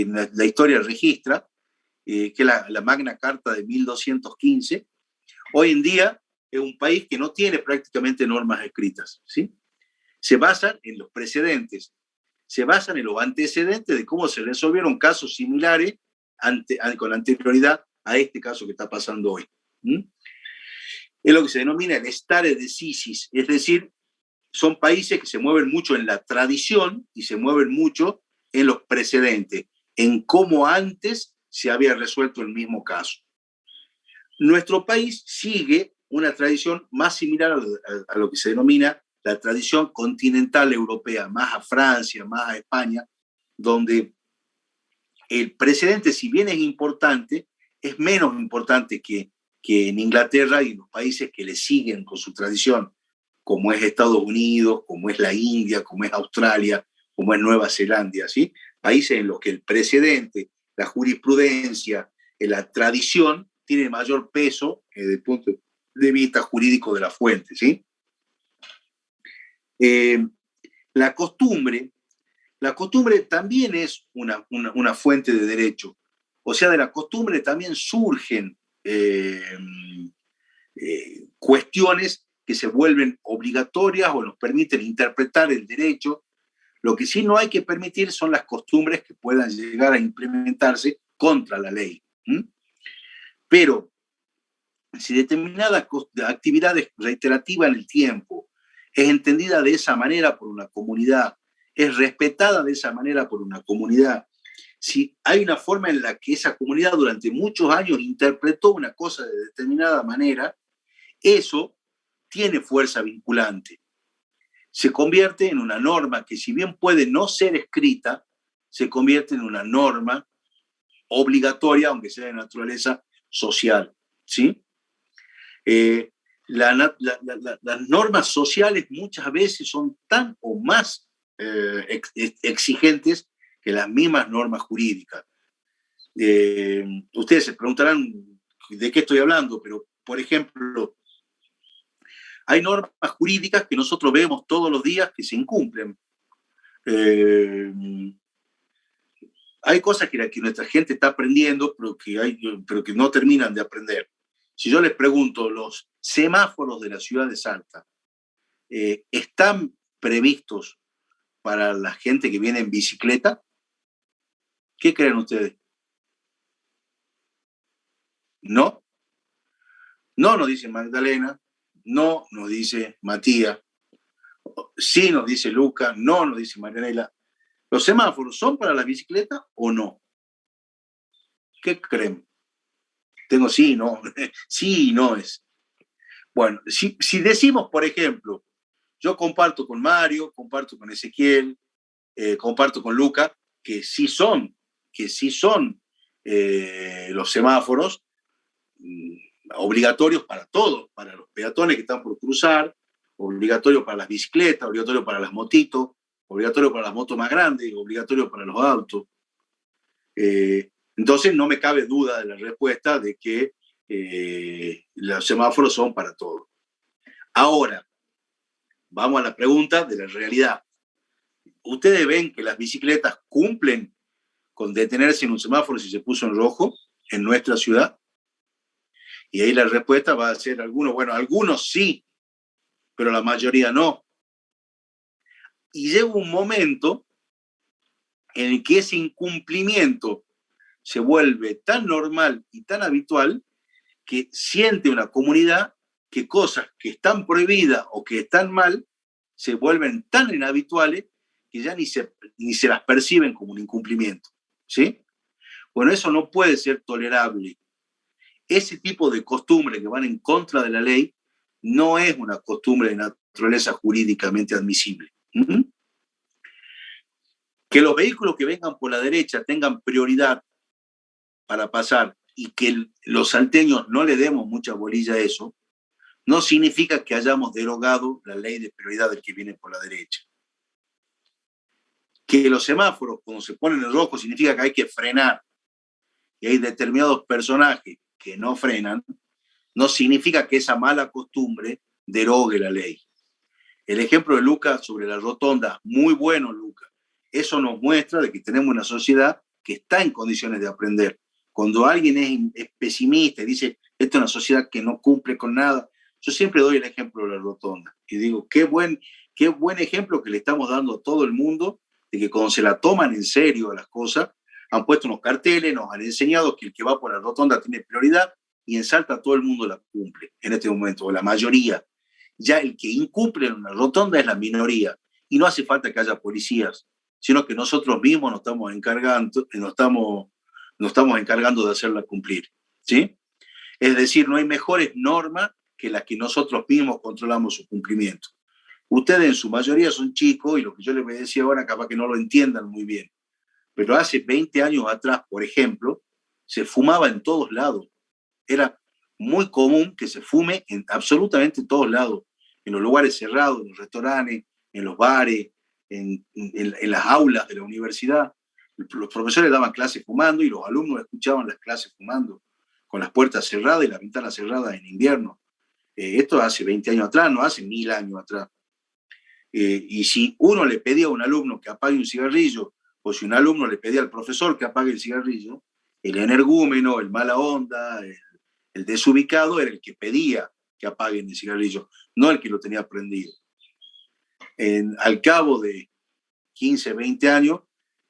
la historia registra, que es la Magna Carta de 1215. Hoy en día es un país que no tiene prácticamente normas escritas, ¿sí? Se basan en los precedentes, se basan en los antecedentes de cómo se resolvieron casos similares con anterioridad a este caso que está pasando hoy. Es lo que se denomina el stare decisis, es decir, son países que se mueven mucho en la tradición y se mueven mucho en los precedentes, en cómo antes se había resuelto el mismo caso. Nuestro país sigue una tradición más similar a lo que se denomina la tradición continental europea, más a Francia, más a España, donde el precedente, si bien es importante, es menos importante que en Inglaterra y en los países que le siguen con su tradición, como es Estados Unidos, como es la India, como es Australia, como es Nueva Zelanda, ¿sí? Países en los que el precedente, la jurisprudencia, la tradición tiene mayor peso desde el punto de vista jurídico de la fuente, ¿sí? La costumbre también es una fuente de derecho. O sea, de la costumbre también surgen cuestiones que se vuelven obligatorias o nos permiten interpretar el derecho. Lo que sí no hay que permitir son las costumbres que puedan llegar a implementarse contra la ley. Pero si determinada actividad es reiterativa en el tiempo, es entendida de esa manera por una comunidad, es respetada de esa manera por una comunidad, si hay una forma en la que esa comunidad durante muchos años interpretó una cosa de determinada manera, eso tiene fuerza vinculante. Se convierte en una norma que, si bien puede no ser escrita, se convierte en una norma obligatoria, aunque sea de naturaleza social, ¿sí? Las normas sociales muchas veces son tan o más exigentes que las mismas normas jurídicas. Ustedes se preguntarán de qué estoy hablando, pero, por ejemplo, hay normas jurídicas que nosotros vemos todos los días que se incumplen. Hay cosas que nuestra gente está aprendiendo, pero que no terminan de aprender. Si yo les pregunto, los semáforos de la ciudad de Salta, ¿están previstos para la gente que viene en bicicleta? ¿Qué creen ustedes? ¿No? No nos dice Magdalena, no nos dice Matías, sí nos dice Luca, no nos dice Marianela. ¿Los semáforos son para la bicicleta o no? ¿Qué creen? Tengo sí, no, sí y no es. Bueno, si decimos, por ejemplo, yo comparto con Mario, comparto con Ezequiel, comparto con Luca, que sí son los semáforos obligatorios para todos, para los peatones que están por cruzar, obligatorio para las bicicletas, obligatorio para las motitos, obligatorio para las motos más grandes, obligatorio para los autos. Entonces no me cabe duda de la respuesta de que los semáforos son para todos. Ahora, vamos a la pregunta de la realidad. ¿Ustedes ven que las bicicletas cumplen con detenerse en un semáforo si se puso en rojo en nuestra ciudad? Y ahí la respuesta va a ser algunos sí, pero la mayoría no. Y llega un momento en el que ese incumplimiento se vuelve tan normal y tan habitual que siente una comunidad que cosas que están prohibidas o que están mal se vuelven tan inhabituales que ya ni se las perciben como un incumplimiento, ¿sí? Bueno, eso no puede ser tolerable. Ese tipo de costumbre que van en contra de la ley no es una costumbre de naturaleza jurídicamente admisible. Que los vehículos que vengan por la derecha tengan prioridad para pasar y que los salteños no le demos mucha bolilla a eso, no significa que hayamos derogado la ley de prioridad del que viene por la derecha. Que los semáforos, cuando se ponen en rojo, significa que hay que frenar, y hay determinados personajes que no frenan, no significa que esa mala costumbre derogue la ley. El ejemplo de Lucas sobre la rotonda, muy bueno, Lucas. Eso nos muestra de que tenemos una sociedad que está en condiciones de aprender. Cuando alguien es pesimista y dice, esta es una sociedad que no cumple con nada, yo siempre doy el ejemplo de la rotonda. Y digo, qué buen ejemplo que le estamos dando a todo el mundo, de que cuando se la toman en serio a las cosas, han puesto unos carteles, nos han enseñado que el que va por la rotonda tiene prioridad, y en Salta todo el mundo la cumple en este momento, o la mayoría. Ya el que incumple en una rotonda es la minoría, y no hace falta que haya policías, sino que nosotros mismos nos estamos encargando de hacerla cumplir, ¿sí? Es decir, no hay mejores normas que las que nosotros mismos controlamos su cumplimiento. Ustedes en su mayoría son chicos, y lo que yo les voy a decir ahora capaz que no lo entiendan muy bien, pero hace 20 años atrás, por ejemplo, se fumaba en todos lados. Era muy común que se fume en absolutamente todos lados, en los lugares cerrados, en los restaurantes, en los bares, en las aulas de la universidad. Los profesores daban clases fumando y los alumnos escuchaban las clases fumando, con las puertas cerradas y las ventanas cerradas en invierno. Esto hace 20 años atrás, no hace 1000 años atrás. Y si uno le pedía a un alumno que apague un cigarrillo, o si un alumno le pedía al profesor que apague el cigarrillo, el energúmeno, el mala onda, el desubicado era el que pedía que apaguen el cigarrillo, no el que lo tenía prendido. Al cabo de 15, 20 años,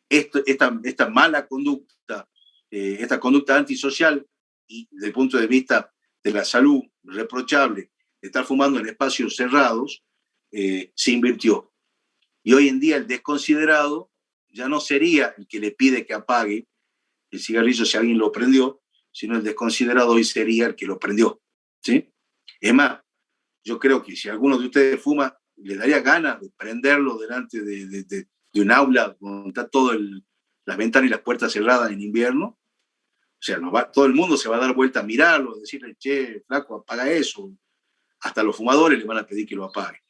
esta mala conducta, esta conducta antisocial y desde el punto de vista de la salud reprochable, de estar fumando en espacios cerrados, se invirtió. Y hoy en día el desconsiderado ya no sería el que le pide que apague el cigarrillo si alguien lo prendió, sino el desconsiderado hoy sería el que lo prendió, ¿sí? Es más, yo creo que si alguno de ustedes fuma, le daría ganas de prenderlo delante de un aula donde está las ventanas y las puertas cerradas en invierno. O sea, todo el mundo se va a dar vuelta a mirarlo, a decirle, che, flaco, apaga eso. Hasta los fumadores le van a pedir que lo apaguen.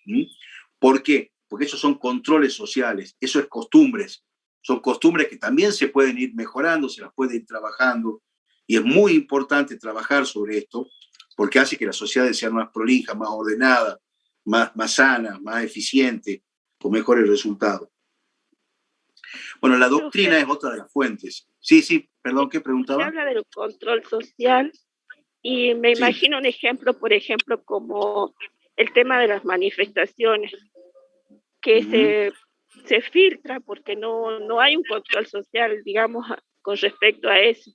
¿Por qué? Porque esos son controles sociales, eso es costumbres. Son costumbres que también se pueden ir mejorando, se las puede ir trabajando, y es muy importante trabajar sobre esto, porque hace que las sociedades sean más prolijas, más ordenadas, más sanas, más eficientes, con mejores resultados. Bueno, la doctrina es otra de las fuentes. Sí, perdón, ¿qué preguntaba? Se habla del control social y me imagino un ejemplo, por ejemplo, como el tema de las manifestaciones, que se filtra porque no hay un control social, digamos, con respecto a eso.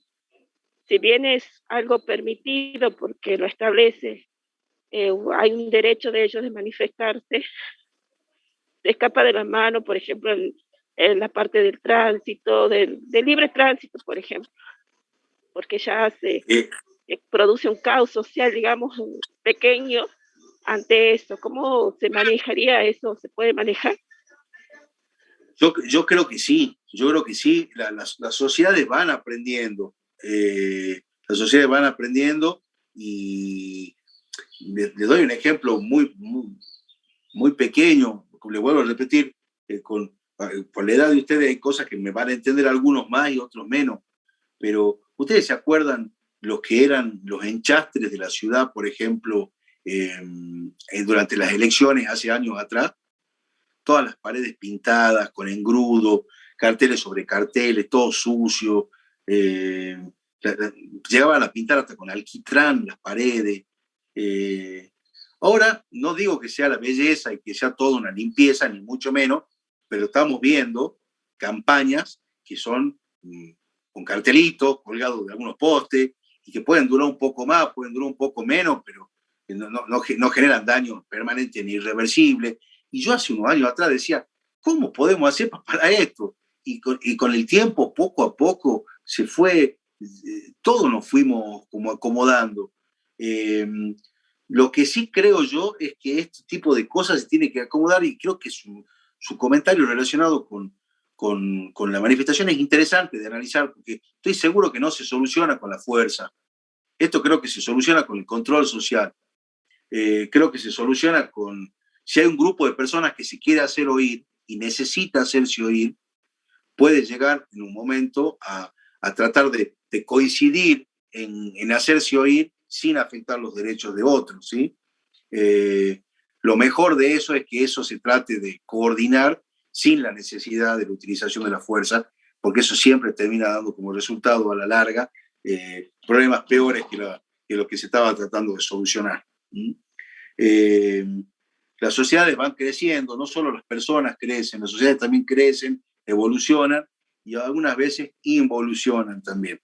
Si bien es algo permitido porque lo establece, hay un derecho de ellos de manifestarse, se escapa de las manos, por ejemplo, en la parte del tránsito, del libre tránsito, por ejemplo, porque ya se produce un caos social, digamos, pequeño ante eso. ¿Cómo se manejaría eso? ¿Se puede manejar? Yo creo que sí, las sociedades van aprendiendo, y le doy un ejemplo muy pequeño, le vuelvo a repetir, por la edad de ustedes hay cosas que me van a entender algunos más y otros menos, pero ustedes se acuerdan lo que eran los enchastres de la ciudad, por ejemplo, durante las elecciones hace años atrás. Todas las paredes pintadas con engrudo, carteles sobre carteles, todo sucio. Llegaban a pintar hasta con alquitrán las paredes. Ahora, no digo que sea la belleza y que sea toda una limpieza, ni mucho menos, pero estamos viendo campañas que son con cartelitos colgados de algunos postes y que pueden durar un poco más, pueden durar un poco menos, pero no generan daño permanente ni irreversible. Y yo hace unos años atrás decía, ¿cómo podemos hacer para esto? Y con el tiempo, poco a poco, se fue, todos nos fuimos como acomodando. Lo que sí creo yo es que este tipo de cosas se tiene que acomodar, y creo que su comentario relacionado con la manifestación es interesante de analizar, porque estoy seguro que no se soluciona con la fuerza. Esto creo que se soluciona con el control social. creo que se soluciona con, si hay un grupo de personas que se quiere hacer oír y necesita hacerse oír, puede llegar en un momento a tratar de coincidir en hacerse oír sin afectar los derechos de otros, ¿sí? Lo mejor de eso es que eso se trate de coordinar sin la necesidad de la utilización de la fuerza, porque eso siempre termina dando como resultado a la larga problemas peores que lo que se estaba tratando de solucionar. Las sociedades van creciendo, no solo las personas crecen, las sociedades también crecen, evolucionan y algunas veces involucionan también.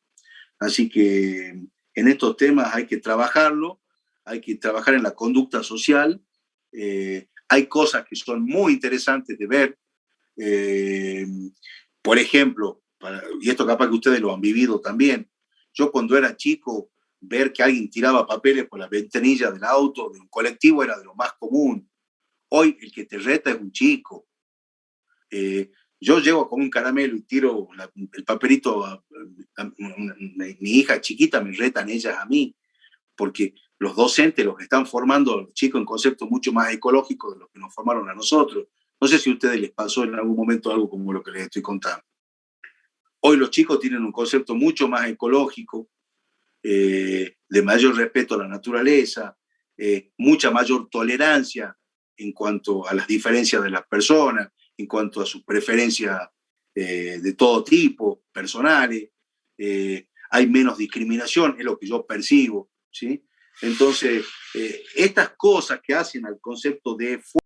Así que en estos temas hay que trabajarlo, hay que trabajar en la conducta social. Hay cosas que son muy interesantes de ver. Por ejemplo, y esto capaz que ustedes lo han vivido también, yo cuando era chico, ver que alguien tiraba papeles por la ventanilla del auto, de un colectivo, era de lo más común. Hoy el que te reta es un chico. Yo llego con un caramelo y tiro el papelito mi hija chiquita, me retan ellas a mí, porque los docentes los están formando a los chicos en conceptos mucho más ecológicos de los que nos formaron a nosotros. No sé si a ustedes les pasó en algún momento algo como lo que les estoy contando. Hoy los chicos tienen un concepto mucho más ecológico, de mayor respeto a la naturaleza, mucha mayor tolerancia en cuanto a las diferencias de las personas, en cuanto a sus preferencias de todo tipo, personales. Hay menos discriminación, es lo que yo percibo, ¿sí? Entonces, estas cosas que hacen al concepto de